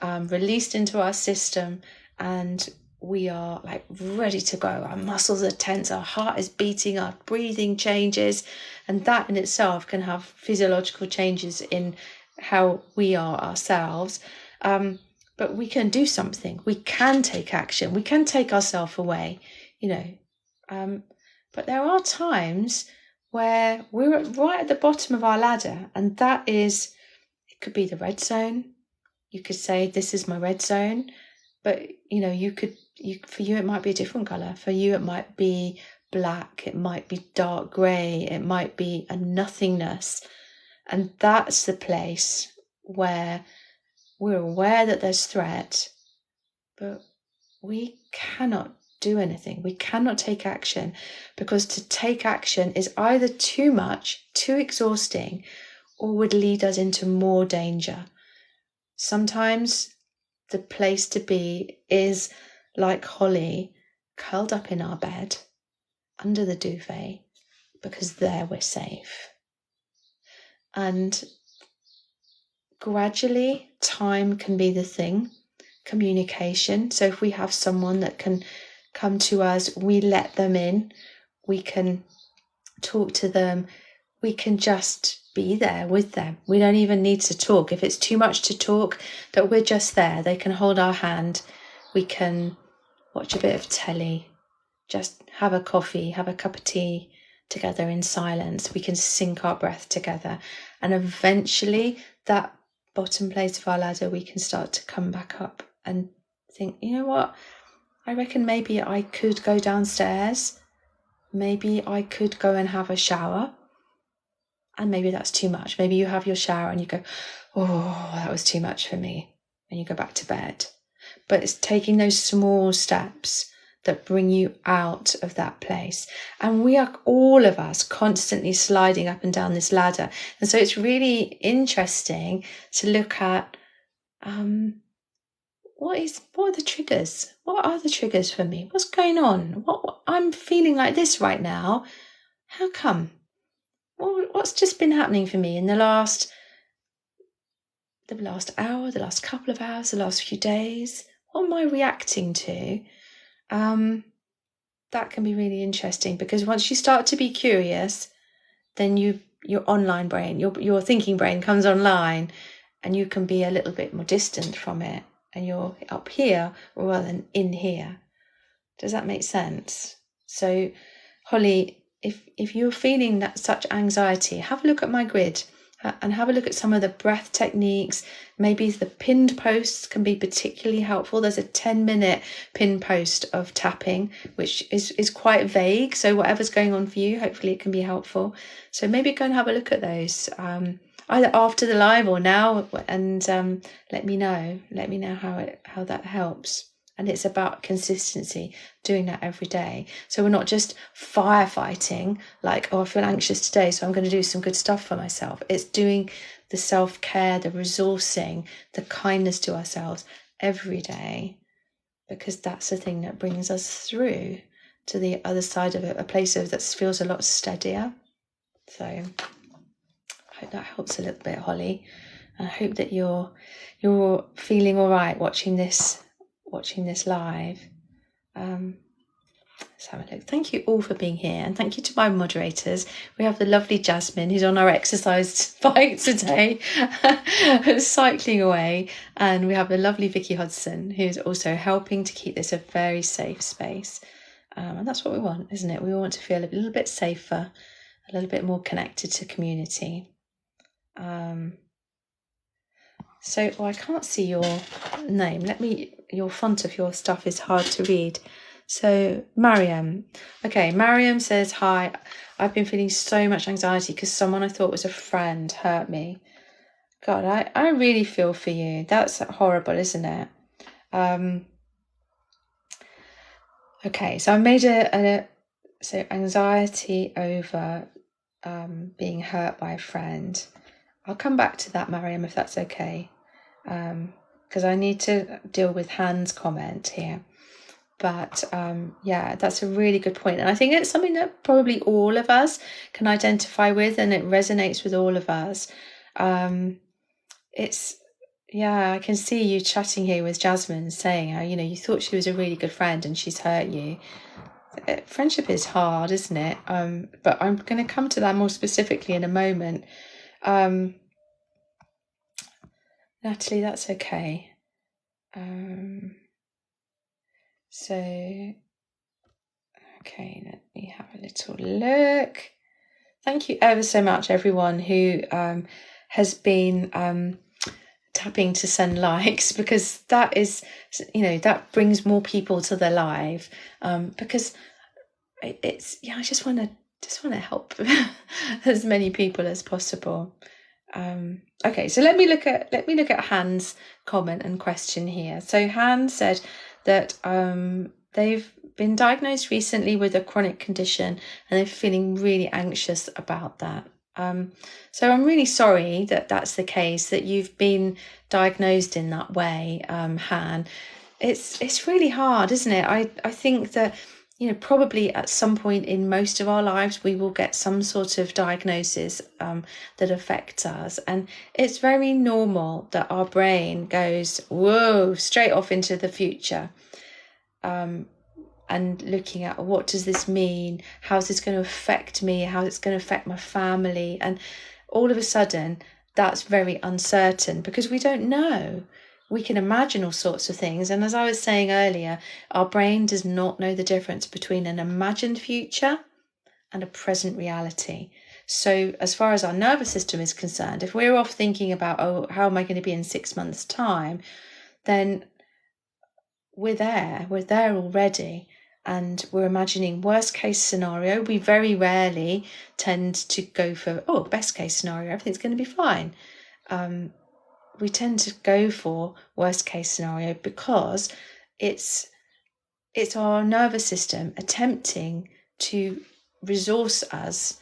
released into our system, and we are like ready to go. Our muscles are tense, our heart is beating, our breathing changes, and that in itself can have physiological changes in how we are ourselves. But we can do something. We can take action. We can take ourselves away, you know. But there are times where we're right at the bottom of our ladder, and that is, it could be the red zone. You could say, this is my red zone. But, you know, for you, it might be a different colour. For you, it might be black. It might be dark grey. It might be a nothingness. And that's the place where we're aware that there's threat, but we cannot do anything. We cannot take action, because to take action is either too much, too exhausting, or would lead us into more danger. Sometimes the place to be is like Holly, curled up in our bed under the duvet, because there we're safe. And gradually, time can be the thing. Communication. So if we have someone that can come to us, we let them in, we can talk to them, we can just be there with them. We don't even need to talk. If it's too much to talk, that we're just there. They can hold our hand. We can watch a bit of telly, just have a coffee, have a cup of tea together in silence. We can sync our breath together. And eventually that bottom place of our ladder, we can start to come back up and think, you know what? I reckon maybe I could go downstairs. Maybe I could go and have a shower. And maybe that's too much. Maybe you have your shower and you go, oh, that was too much for me. And you go back to bed. but it's taking those small steps that bring you out of that place. And we are, all of us, constantly sliding up and down this ladder. And so it's really interesting to look at what are the triggers? What are the triggers for me? What's going on? What I'm feeling like this right now. How come? What's just been happening for me in the last hour, the last couple of hours, the last few days? What am I reacting to? That can be really interesting, because once you start to be curious, then your online brain, your thinking brain comes online, and you can be a little bit more distant from it, and you're up here rather than in here. Does that make sense? So, Holly, if you're feeling such anxiety, have a look at my grid. And have a look at some of the breath techniques. Maybe the pinned posts can be particularly helpful. There's a 10-minute pinned post of tapping, which is quite vague. So whatever's going on for you, hopefully it can be helpful. So maybe go and have a look at those, either after the live or now, and let me know how that helps. And it's about consistency, doing that every day. So we're not just firefighting, like, oh, I feel anxious today, so I'm going to do some good stuff for myself. It's doing the self-care, the resourcing, the kindness to ourselves every day, because that's the thing that brings us through to the other side of it, a place that feels a lot steadier. So I hope that helps a little bit, Holly. I hope that you're feeling all right watching this live. Let's have a look. Thank you all for being here, and thank you to my moderators. We have the lovely Jasmine, who's on our exercise bike today, cycling away, and we have the lovely Vicky Hodgson, who's also helping to keep this a very safe space. And that's what we want, isn't it? We want to feel a little bit safer, a little bit more connected to community. So, I can't see your name. Your font of your stuff is hard to read. So, Mariam. Okay, Mariam says, hi, I've been feeling so much anxiety because someone I thought was a friend hurt me. God, I really feel for you. That's horrible, isn't it? Okay, so I made so anxiety over being hurt by a friend. I'll come back to that, Mariam, if that's okay, because I need to deal with Han's comment here. But yeah, that's a really good point. And I think it's something that probably all of us can identify with, and it resonates with all of us. I can see you chatting here with Jasmine, saying how, you thought she was a really good friend and she's hurt you. Friendship is hard, isn't it? But I'm going to come to that more specifically in a moment. Natalie, that's okay. Okay, let me have a little look. Thank you ever so much, everyone who has been tapping to send likes, because that is, that brings more people to the live, because it's I just want to help as many people as possible. Okay, so let me look at Han's comment and question here. So Han said that they've been diagnosed recently with a chronic condition and they're feeling really anxious about that. So I'm really sorry that that's the case, that you've been diagnosed in that way, Han. It's really hard, isn't it? I think that probably at some point in most of our lives, we will get some sort of diagnosis that affects us. And it's very normal that our brain goes, whoa, straight off into the future. And looking at, what does this mean? How's this going to affect me? How's it's going to affect my family? And all of a sudden, that's very uncertain because we don't know. We can imagine all sorts of things. And as I was saying earlier, our brain does not know the difference between an imagined future and a present reality. So as far as our nervous system is concerned, if we're off thinking about, oh, how am I going to be in 6 months' time, then we're there already. And we're imagining worst case scenario. We very rarely tend to go for, best case scenario, everything's going to be fine. we tend to go for worst case scenario because it's our nervous system attempting to resource us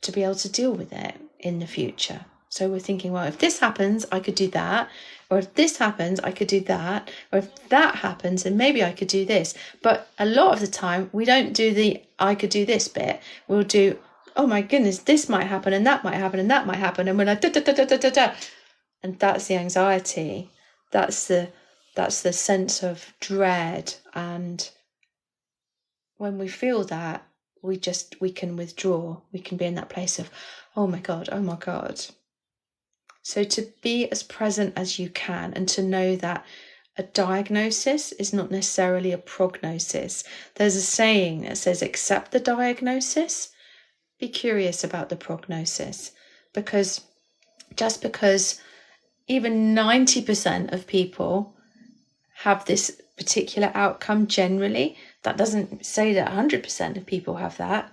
to be able to deal with it in the future. So we're thinking, well, if this happens, I could do that. Or if this happens, I could do that. Or if that happens, then maybe I could do this. But a lot of the time, we don't do the I could do this bit. We'll do, oh my goodness, this might happen and that might happen and that might happen. And we're like, da, da, da, da, da, da, da. And that's the anxiety. That's the sense of dread. And when we feel that, we can withdraw. We can be in that place of, oh my God, oh my God. So to be as present as you can, and to know that a diagnosis is not necessarily a prognosis. There's a saying that says, accept the diagnosis, be curious about the prognosis. Because just because even 90% of people have this particular outcome generally, that doesn't say that 100% of people have that,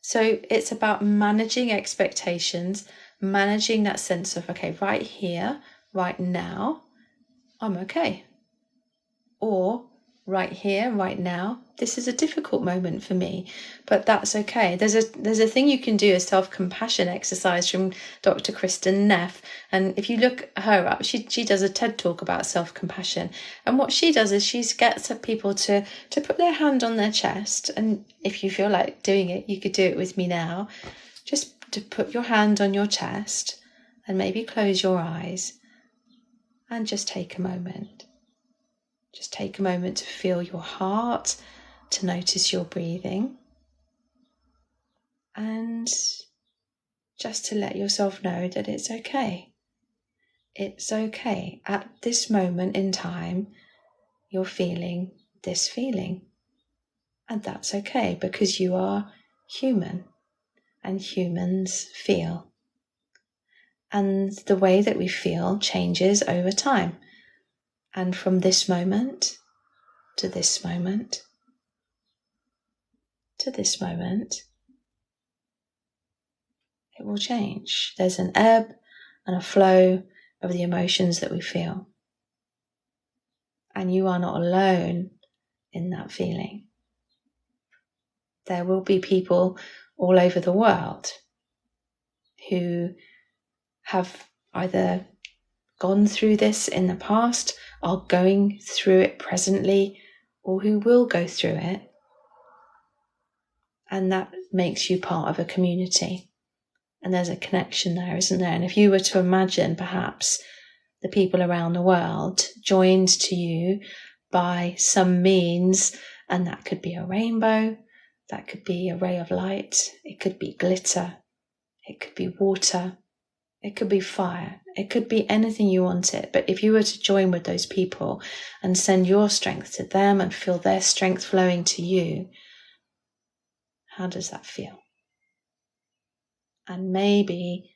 So it's about managing expectations, managing that sense of, okay, right here, right now, I'm okay. Or right here, right now, this is a difficult moment for me, but that's okay. There's a thing you can do, a self-compassion exercise from Dr. Kristen Neff. And if you look her up, she does a TED talk about self-compassion. And what she does is she gets people to put their hand on their chest. And if you feel like doing it, you could do it with me now. Just to put your hand on your chest and maybe close your eyes and just take a moment. Just take a moment to feel your heart, to notice your breathing, and just to let yourself know that it's okay. It's okay. At this moment in time, you're feeling this feeling. And that's okay, because you are human, and humans feel. And the way that we feel changes over time. And from this moment to this moment to this moment, it will change. There's an ebb and a flow of the emotions that we feel. And you are not alone in that feeling. There will be people all over the world who have either gone through this in the past, are going through it presently, or who will go through it. And that makes you part of a community. And there's a connection there, isn't there? And if you were to imagine perhaps the people around the world joined to you by some means, and that could be a rainbow, that could be a ray of light, it could be glitter, it could be water, it could be fire, it could be anything you wanted. But if you were to join with those people and send your strength to them and feel their strength flowing to you, how does that feel? And maybe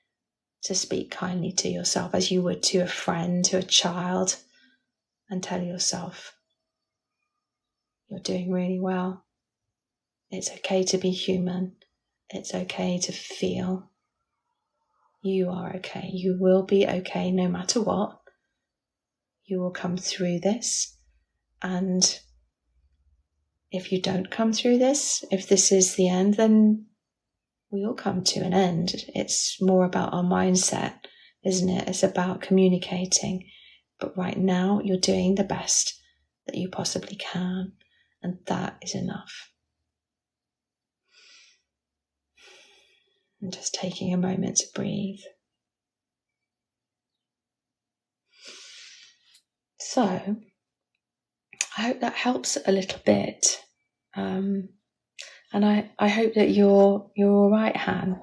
to speak kindly to yourself as you would to a friend, to a child, and tell yourself, you're doing really well. It's okay to be human. It's okay to feel. You are okay. You will be okay no matter what. You will come through this. And if you don't come through this, if this is the end, then we all come to an end. It's more about our mindset, isn't it? It's about communicating. But right now, you're doing the best that you possibly can. And that is enough. And just taking a moment to breathe. So, I hope that helps a little bit. And I hope that you're all right, Han.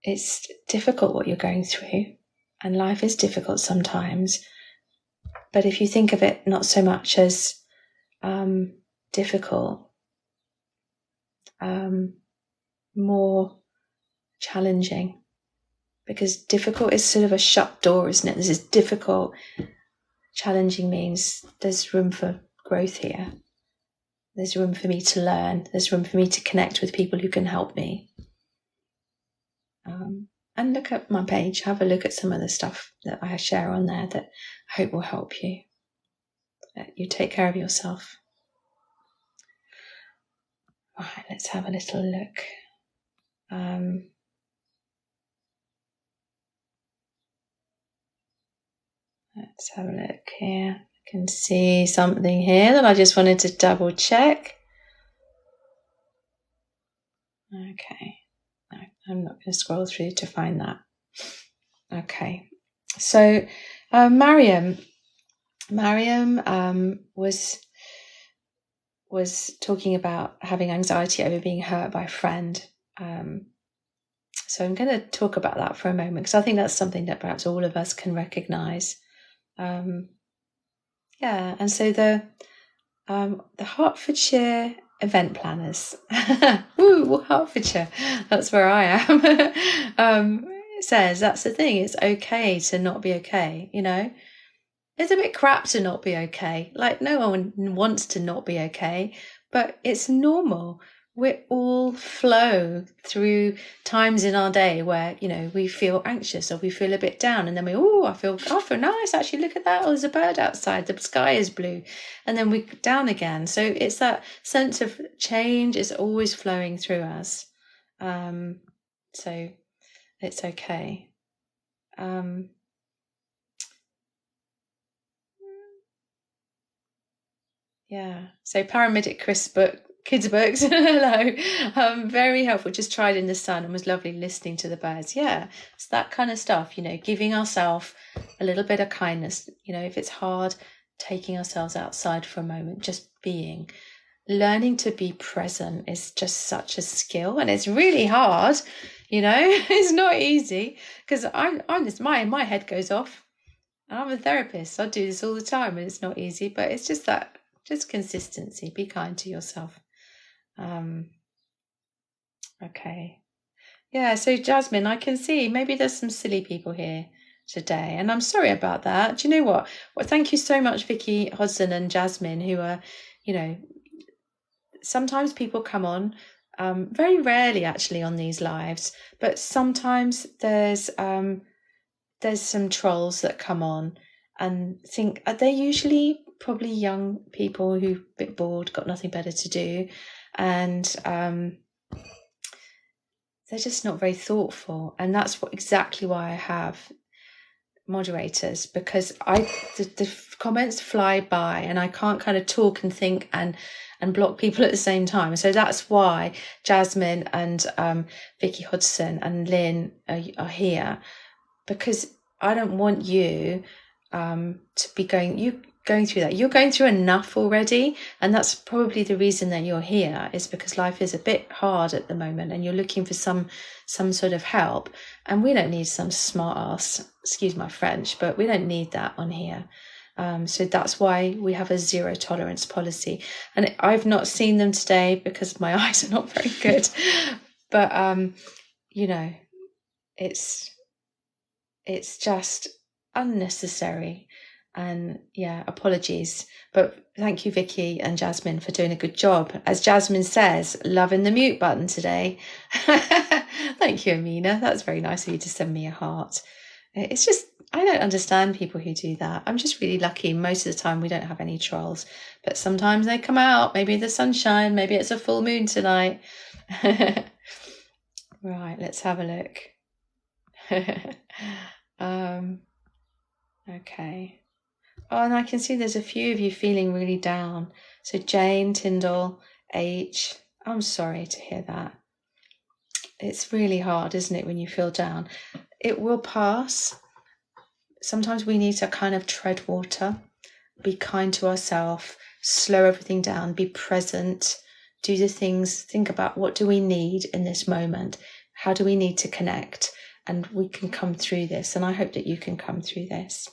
It's difficult what you're going through, and life is difficult sometimes. But if you think of it not so much as difficult, more challenging, because difficult is sort of a shut door, isn't it? This is difficult. Challenging means there's room for growth here. There's room for me to learn. There's room for me to connect with people who can help me. And look at my page, have a look at some of the stuff that I share on there that I hope will help you. You take care of yourself. Right, let's have a little look. Let's have a look here. I can see something here that I just wanted to double check. Okay, no, I'm not going to scroll through to find that. Okay, so Mariam was talking about having anxiety over being hurt by a friend. So I'm going to talk about that for a moment, because I think that's something that perhaps all of us can recognise. And so the Hertfordshire event planners, woo, Hertfordshire, that's where I am, says that's the thing, it's okay to not be okay, you know. It's a bit crap to not be okay. Like, no one wants to not be okay, but it's normal. We all flow through times in our day where, you know, we feel anxious or we feel a bit down, and then I feel nice. Actually, look at that. Oh, there's a bird outside. The sky is blue. And then we down again. So it's that sense of change is always flowing through us. So it's okay. Yeah. So paramedic Chris kids books. Hello. Very helpful. Just tried in the sun and was lovely listening to the birds. Yeah. It's that kind of stuff, you know, giving ourselves a little bit of kindness. You know, if it's hard, taking ourselves outside for a moment, just being. Learning to be present is just such a skill, and it's really hard, you know. It's not easy, because I'm just my head goes off. I'm a therapist. I do this all the time, and it's not easy, but it's just that. Just consistency. Be kind to yourself. Okay. Yeah, so Jasmine, I can see maybe there's some silly people here today, and I'm sorry about that. Do you know what? Well, thank you so much, Vicky Hodson and Jasmine, who are, you know, sometimes people come on, very rarely actually on these lives, but sometimes there's some trolls that come on and think they're usually probably young people who are a bit bored, got nothing better to do, and they're just not very thoughtful. And that's exactly why I have moderators, because the comments fly by and I can't kind of talk and think and block people at the same time. So that's why Jasmine and Vicky Hodson and Lynn are here, because I don't want you to be going through that. You're going through enough already, and that's probably the reason that you're here, is because life is a bit hard at the moment and you're looking for some sort of help. And we don't need some smart ass, excuse my French, but we don't need that on here. So that's why we have a zero tolerance policy. And I've not seen them today because my eyes are not very good, but you know, it's just unnecessary. And yeah, apologies, but thank you, Vicky and Jasmine, for doing a good job. As Jasmine says, loving the mute button today. Thank you, Amina. That's very nice of you to send me a heart. It's just, I don't understand people who do that. I'm just really lucky. Most of the time we don't have any trolls, but sometimes they come out. Maybe the sunshine, maybe it's a full moon tonight. Right, let's have a look. Okay. Oh, and I can see there's a few of you feeling really down. So Jane, Tyndall, H, I'm sorry to hear that. It's really hard, isn't it, when you feel down? It will pass. Sometimes we need to kind of tread water, be kind to ourselves, slow everything down, be present, do the things, think about what do we need in this moment? How do we need to connect? And we can come through this. And I hope that you can come through this.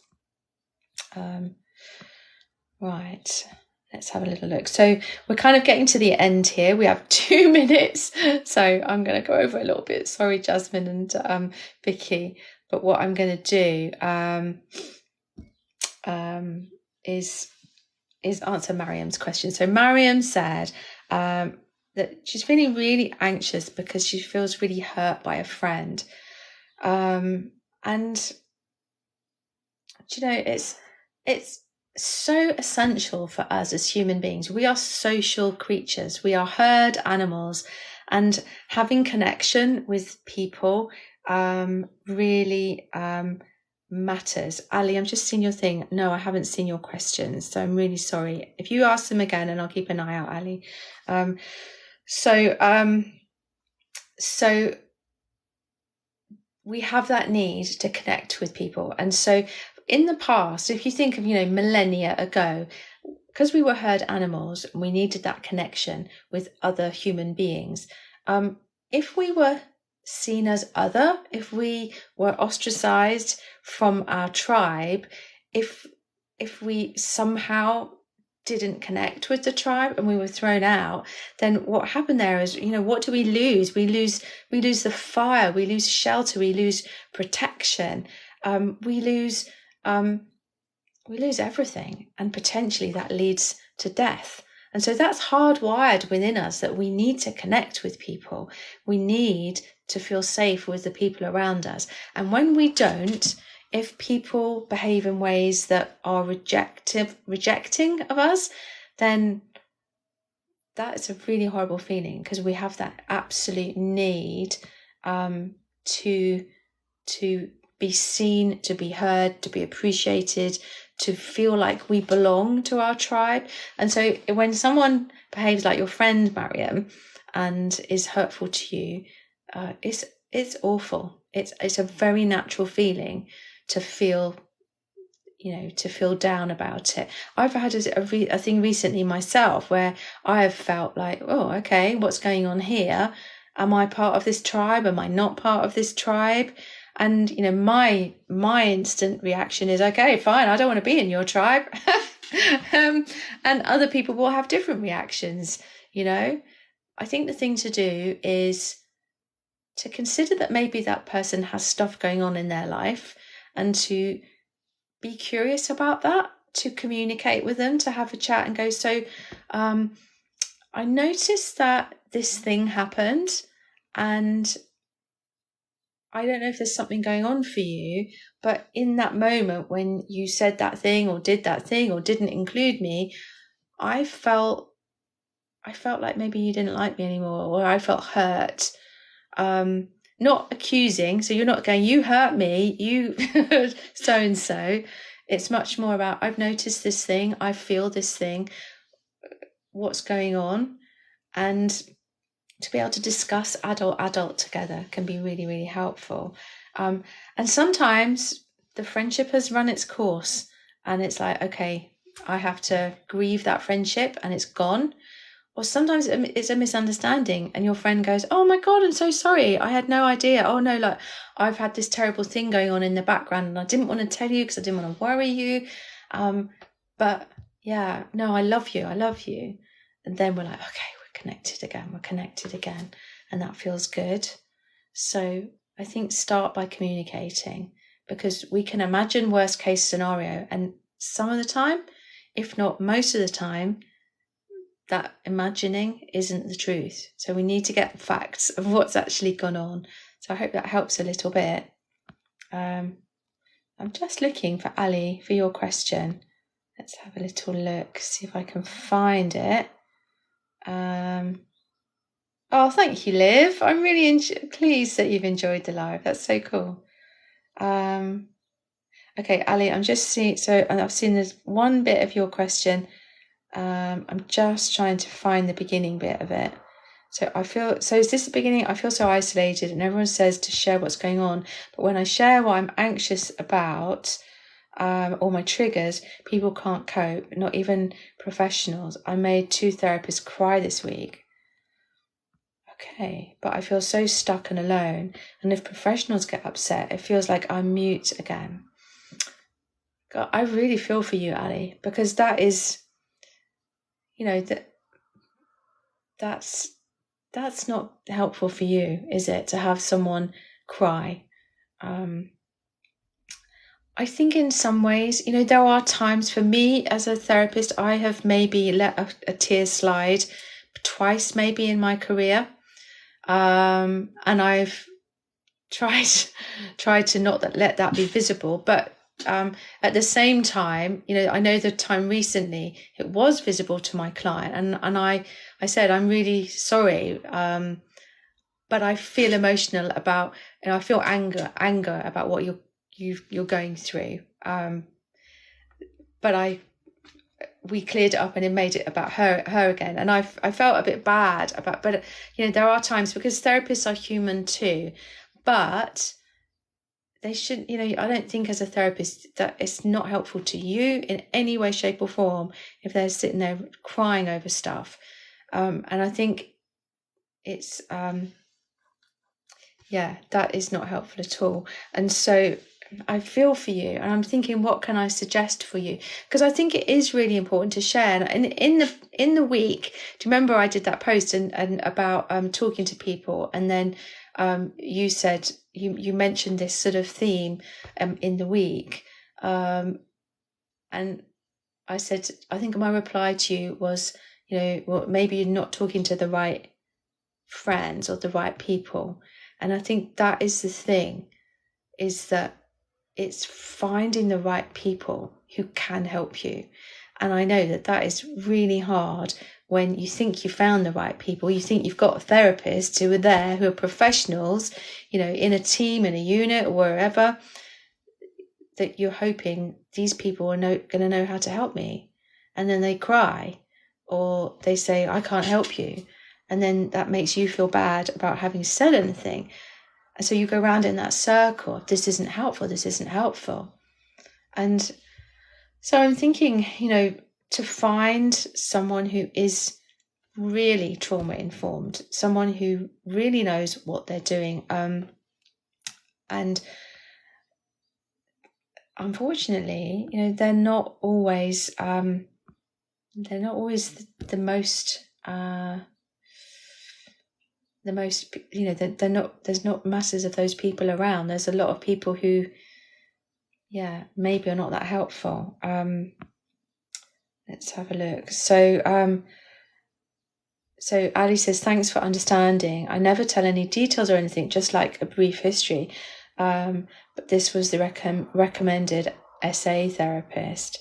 Right, let's have a little look. So we're kind of getting to the end here. We have 2 minutes, so I'm going to go over a little bit. Sorry, Jasmine and Vicky, but what I'm going to do is answer Mariam's question. So Mariam said that she's feeling really anxious because she feels really hurt by a friend. And it's so essential for us as human beings. We are social creatures. We are herd animals, and having connection with people really matters. Ali, I'm just seeing your thing. No, I haven't seen your questions, so I'm really sorry. If you ask them again, and I'll keep an eye out, Ali. So we have that need to connect with people. And so in the past, if you think of, millennia ago, because we were herd animals, we needed that connection with other human beings. If we were seen as other, if we were ostracized from our tribe, if we somehow didn't connect with the tribe and we were thrown out, then what happened there is, what do we lose? We lose the fire, we lose shelter, we lose protection, we lose everything, and potentially that leads to death. And so that's hardwired within us, that we need to connect with people. We need to feel safe with the people around us. And when we don't, if people behave in ways that are rejecting of us, then that is a really horrible feeling, because we have that absolute need to be seen, to be heard, to be appreciated, to feel like we belong to our tribe. And so when someone behaves like your friend Mariam and is hurtful to you, it's awful. It's a very natural feeling to feel down about it. I've had a thing recently myself where I have felt like, oh, okay, what's going on here? Am I part of this tribe? Am I not part of this tribe? And my instant reaction is, okay, fine, I don't want to be in your tribe. And other people will have different reactions. I think the thing to do is to consider that maybe that person has stuff going on in their life, and to be curious about that, to communicate with them, to have a chat and go, so I noticed that this thing happened, and I don't know if there's something going on for you, but in that moment when you said that thing or did that thing or didn't include me, I felt like maybe you didn't like me anymore, or I felt hurt. Not accusing, so you're not going, you hurt me, you so-and-so. It's much more about, I've noticed this thing, I feel this thing, what's going on? And to be able to discuss adult together can be really, really helpful. And sometimes the friendship has run its course, and it's like, okay, I have to grieve that friendship and it's gone. Or sometimes it's a misunderstanding, and your friend goes, oh my God, I'm so sorry, I had no idea. Oh no, like I've had this terrible thing going on in the background and I didn't want to tell you because I didn't want to worry you. But yeah, no, I love you. And then we're like, okay, we're connected again. And that feels good. So I think start by communicating, because we can imagine worst case scenario. And some of the time, if not most of the time, that imagining isn't the truth. So we need to get facts of what's actually gone on. So I hope that helps a little bit. I'm just looking for Ali for your question. Let's have a little look, see if I can find it. Oh, thank you, Liv. I'm really pleased that you've enjoyed the live. That's so cool. Okay, Ali, I'm just seeing, so I've seen there's one bit of your question. I'm just trying to find the beginning bit of it. So is this the beginning? I feel so isolated, and everyone says to share what's going on. But when I share what I'm anxious about, or my triggers, people can't cope, not even professionals. I made 2 therapists cry this week. Okay, but I feel so stuck and alone. And if professionals get upset, it feels like I'm mute again. God, I really feel for you, Ali, because that is, that's not helpful for you, is it, to have someone cry? I think in some ways, there are times for me as a therapist, I have maybe let a tear slide twice maybe in my career. And I've try to not let that be visible. But at the same time, I know the time recently it was visible to my client, and I said, I'm really sorry, but I feel emotional about, I feel anger about what you're going through. But we cleared it up and it made it about her again. And I felt a bit bad about, but there are times, because therapists are human too, but they shouldn't, I don't think as a therapist that it's not helpful to you in any way, shape or form if they're sitting there crying over stuff. And I think it's, that is not helpful at all. And so I feel for you, and I'm thinking, what can I suggest for you? Because I think it is really important to share. And in the week, do you remember I did that post and about talking to people, and then you said you mentioned this sort of theme in the week, and I said, I think my reply to you was, well, maybe you're not talking to the right friends or the right people. And I think that is the thing, is that it's finding the right people who can help you. And I know that is really hard when you think you found the right people. You think you've got therapists who are there, who are professionals, in a team, in a unit, or wherever, that you're hoping these people are going to know how to help me. And then they cry, or they say, I can't help you. And then that makes you feel bad about having said anything. And so you go around in that circle. This isn't helpful. This isn't helpful. And so I'm thinking, to find someone who is really trauma informed, someone who really knows what they're doing. And unfortunately, they're not always the most they're not, there's not masses of those people around. There's a lot of people who maybe are not that helpful. Let's have a look. So Ali says, thanks for understanding. I never tell any details or anything, just like a brief history, but this was the recommended SA therapist.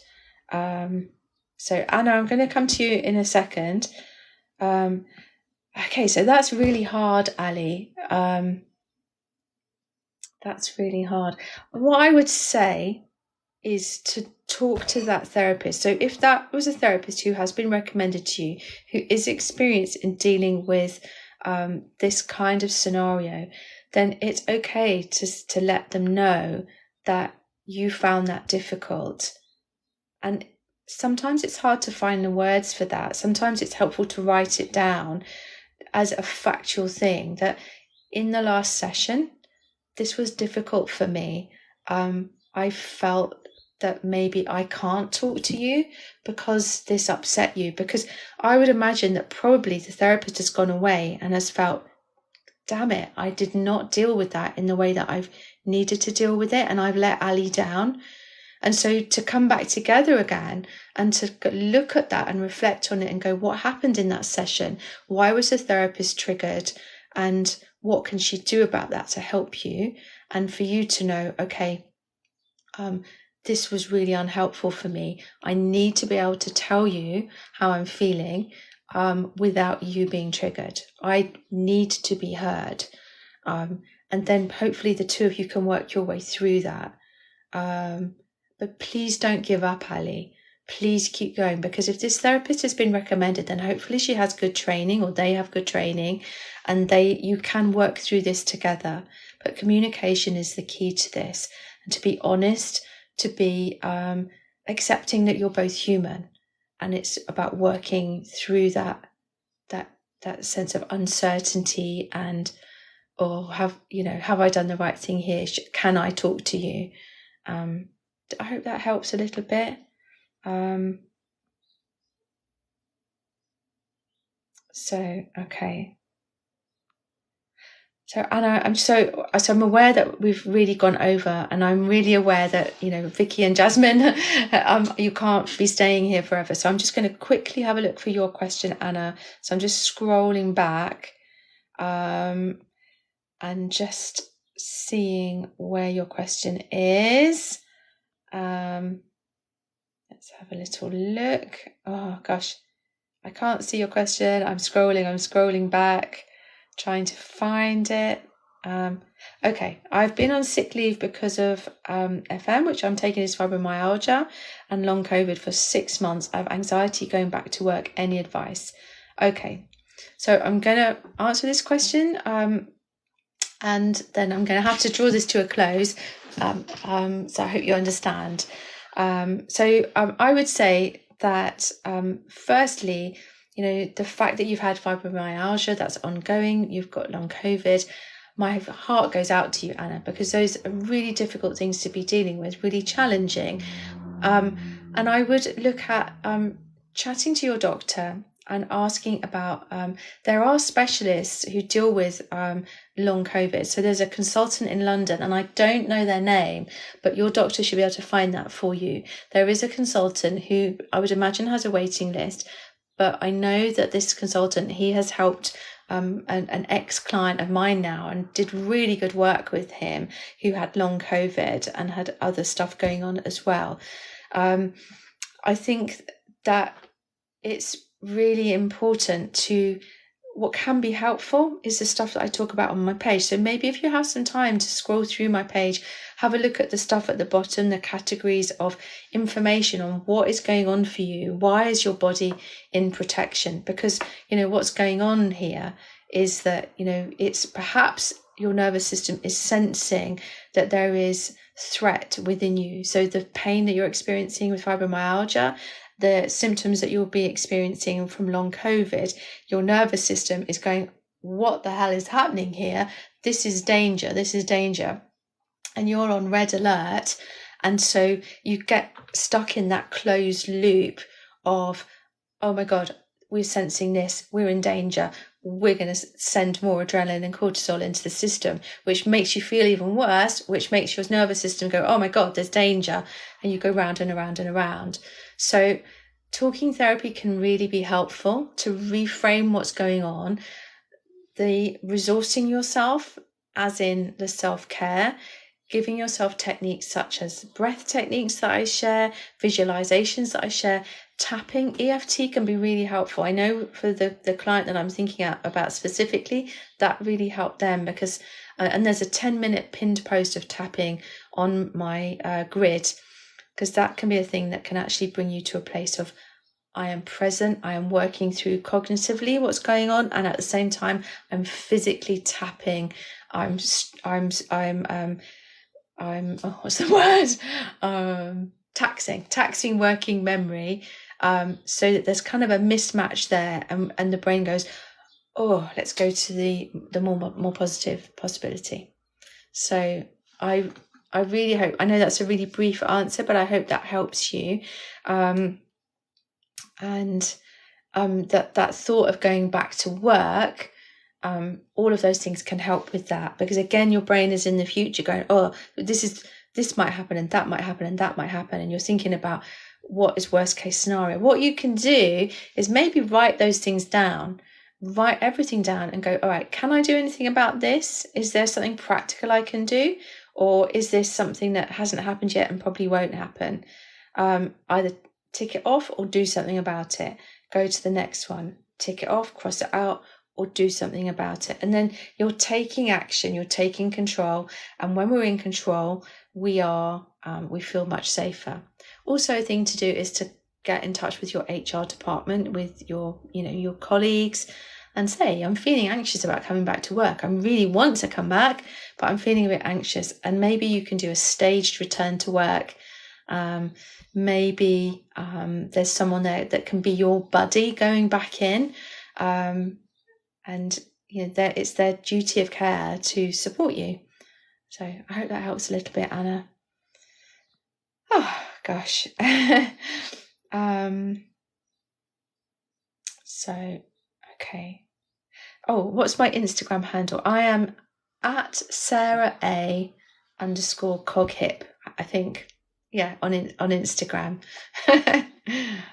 So Anna, I'm going to come to you in a second. Okay, so that's really hard, Ali. That's really hard. What I would say is to talk to that therapist. So if that was a therapist who has been recommended to you, who is experienced in dealing with this kind of scenario, then it's okay to let them know that you found that difficult. And sometimes it's hard to find the words for that. Sometimes it's helpful to write it down as a factual thing, that in the last session, this was difficult for me. I felt that maybe I can't talk to you because this upset you, because I would imagine that probably the therapist has gone away and has felt, damn it, I did not deal with that in the way that I've needed to deal with it, and I've let Ali down. And so to come back together again and to look at that and reflect on it and go, what happened in that session? Why was the therapist triggered? And what can she do about that to help you? And for you to know, okay, this was really unhelpful for me. I need to be able to tell you how I'm feeling without you being triggered. I need to be heard. And then hopefully the two of you can work your way through that. But please don't give up, Ali. Please keep going, because if this therapist has been recommended, then hopefully she has good training, or they have good training, and you can work through this together. But communication is the key to this, and to be honest, to be accepting that you're both human, and it's about working through that sense of uncertainty and, have I done the right thing here? Can I talk to you? I hope that helps a little bit. Okay. So Anna, I'm aware that we've really gone over, and I'm really aware that, Vicky and Jasmine, you can't be staying here forever. So I'm just going to quickly have a look for your question, Anna. So I'm just scrolling back, and just seeing where your question is. Let's have a little look. Oh gosh, I can't see your question. I'm scrolling back, trying to find it. Okay, I've been on sick leave because of FM, which I'm taking is fibromyalgia, and long COVID for 6 months. I have anxiety going back to work. Any advice? Okay, so I'm going to answer this question, and then I'm going to have to draw this to a close. So I hope you understand. I would say that firstly, the fact that you've had fibromyalgia, that's ongoing, you've got long COVID, my heart goes out to you, Anna, because those are really difficult things to be dealing with, really challenging. And I would look at chatting to your doctor and asking about, there are specialists who deal with long COVID. So there's a consultant in London, and I don't know their name, but your doctor should be able to find that for you. There is a consultant who I would imagine has a waiting list, but I know that this consultant, he has helped an ex-client of mine now and did really good work with him, who had long COVID and had other stuff going on as well. I think that it's really important to, what can be helpful is the stuff that I talk about on my page. So maybe if you have some time to scroll through my page, have a look at the stuff at the bottom, the categories of information on what is going on for you. Why is your body in protection? Because, what's going on here is that, it's perhaps your nervous system is sensing that there is threat within you. So the pain that you're experiencing with fibromyalgia, the symptoms that you'll be experiencing from long COVID, your nervous system is going, what the hell is happening here? This is danger. And you're on red alert. And so you get stuck in that closed loop of, oh my God, we're sensing this, we're in danger. We're going to send more adrenaline and cortisol into the system, which makes you feel even worse, which makes your nervous system go, oh my God, there's danger. And you go round and around and around. So talking therapy can really be helpful to reframe what's going on. The resourcing yourself, as in the self-care, giving yourself techniques such as breath techniques that I share, visualizations that I share, tapping, EFT can be really helpful. I know for the client that I'm thinking about specifically, that really helped them because, and there's a 10-minute pinned post of tapping on my grid, because that can be a thing that can actually bring you to a place of, I am present, I am working through cognitively what's going on, and at the same time, I'm physically tapping. I'm what's the word? Taxing working memory, so that there's kind of a mismatch there, and the brain goes, oh, let's go to the more positive possibility. So I really hope, I know that's a really brief answer, but I hope that helps you. And that thought of going back to work, all of those things can help with that, because again, your brain is in the future going, oh, this might happen and that might happen and that might happen, and you're thinking about what is worst case scenario. What you can do is maybe write those things down, write everything down and go, all right, can I do anything about this? Is there something practical I can do? Or is this something that hasn't happened yet and probably won't happen? Either tick it off or do something about it. Go to the next one, tick it off, cross it out, or do something about it. And then you're taking action, you're taking control. And when we're in control, we feel much safer. Also, a thing to do is to get in touch with your HR department, with your colleagues, and say, I'm feeling anxious about coming back to work. I really want to come back, but I'm feeling a bit anxious. And maybe you can do a staged return to work. Maybe there's someone there that can be your buddy going back in. And it's their duty of care to support you. So I hope that helps a little bit, Anna. Oh gosh. So okay. Oh, what's my Instagram handle? I am at Sarah A _coghip, I think. Yeah, on Instagram.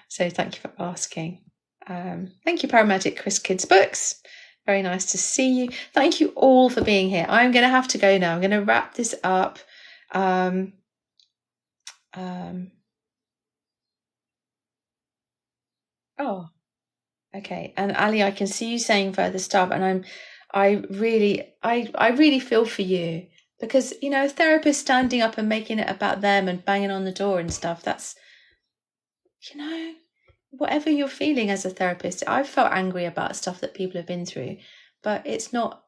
So thank you for asking. Thank you, Paramedic Chris Kids Books. Very nice to see you. Thank you all for being here. I'm going to have to go now. I'm going to wrap this up. Oh, okay. And Ali, I can see you saying further stuff, and I really feel for you, because, you know, a therapist standing up and making it about them and banging on the door and stuff, that's, you know, whatever you're feeling as a therapist. I've felt angry about stuff that people have been through, but it's not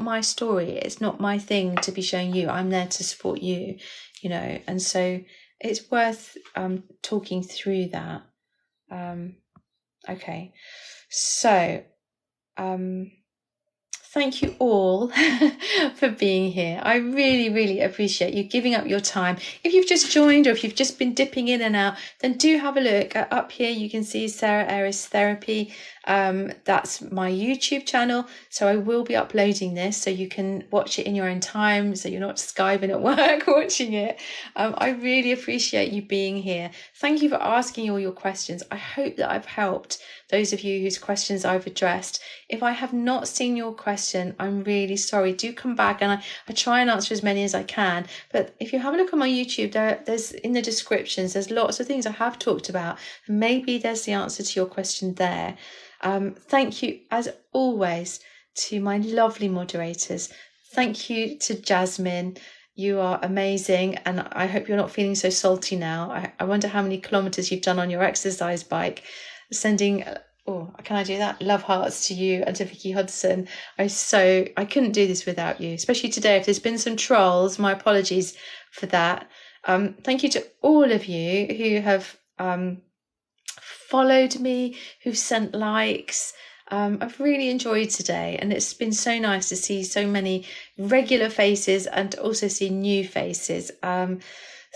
my story. It's not my thing to be showing you. I'm there to support you, you know, and so it's worth talking through that. Okay, so thank you all for being here. I really, really appreciate you giving up your time. If you've just joined, or if you've just been dipping in and out, then do have a look. Up here you can see Sarah Ariss Therapy. That's my YouTube channel. So I will be uploading this so you can watch it in your own time, so you're not skiving at work watching it. I really appreciate you being here. Thank you for asking all your questions. I hope that I've helped those of you whose questions I've addressed. If I have not seen your question, I'm really sorry. Do come back, and I try and answer as many as I can. But if you have a look on my YouTube, there's in the descriptions, there's lots of things I have talked about. Maybe there's the answer to your question there. Thank you, as always, to my lovely moderators. Thank you to Jasmine. You are amazing, and I hope you're not feeling so salty now. I wonder how many kilometers you've done on your exercise bike. Sending, oh, can I do that? Love hearts to you and to Vicky Hudson. I couldn't do this without you, especially today. If there's been some trolls, my apologies for that. Thank you to all of you who have followed me, who've sent likes. I've really enjoyed today, and it's been so nice to see so many regular faces and also see new faces.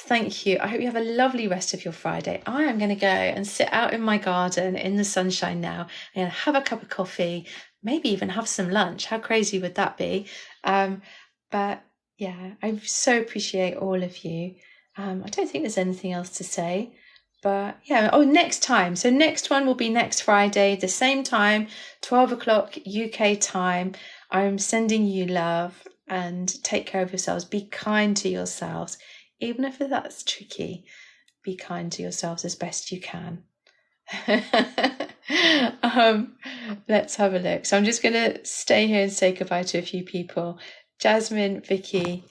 Thank you. I hope you have a lovely rest of your Friday. I am going to go and sit out in my garden in the sunshine now and have a cup of coffee, maybe even have some lunch. How crazy would that be? But yeah, I so appreciate all of you. I don't think there's anything else to say, but yeah. Oh, next time. So next one will be next Friday, the same time, 12 o'clock UK time. I'm sending you love, and take care of yourselves. Be kind to yourselves. Even if that's tricky, be kind to yourselves as best you can. Let's have a look. So I'm just going to stay here and say goodbye to a few people. Jasmine, Vicky,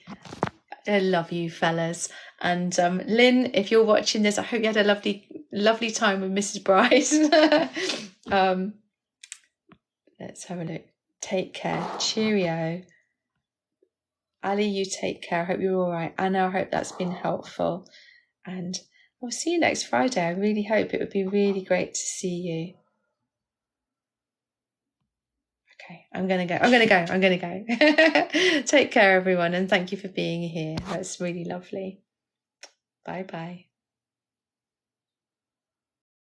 I love you fellas. And Lynn, if you're watching this, I hope you had a lovely time with Mrs. Bryce. Let's have a look. Take care. Cheerio. Ali, you take care. I hope you're all right. Anna, I hope that's been helpful. And I'll see you next Friday. I really hope. It would be really great to see you. Okay, I'm going to go. Take care, everyone. And thank you for being here. That's really lovely. Bye-bye.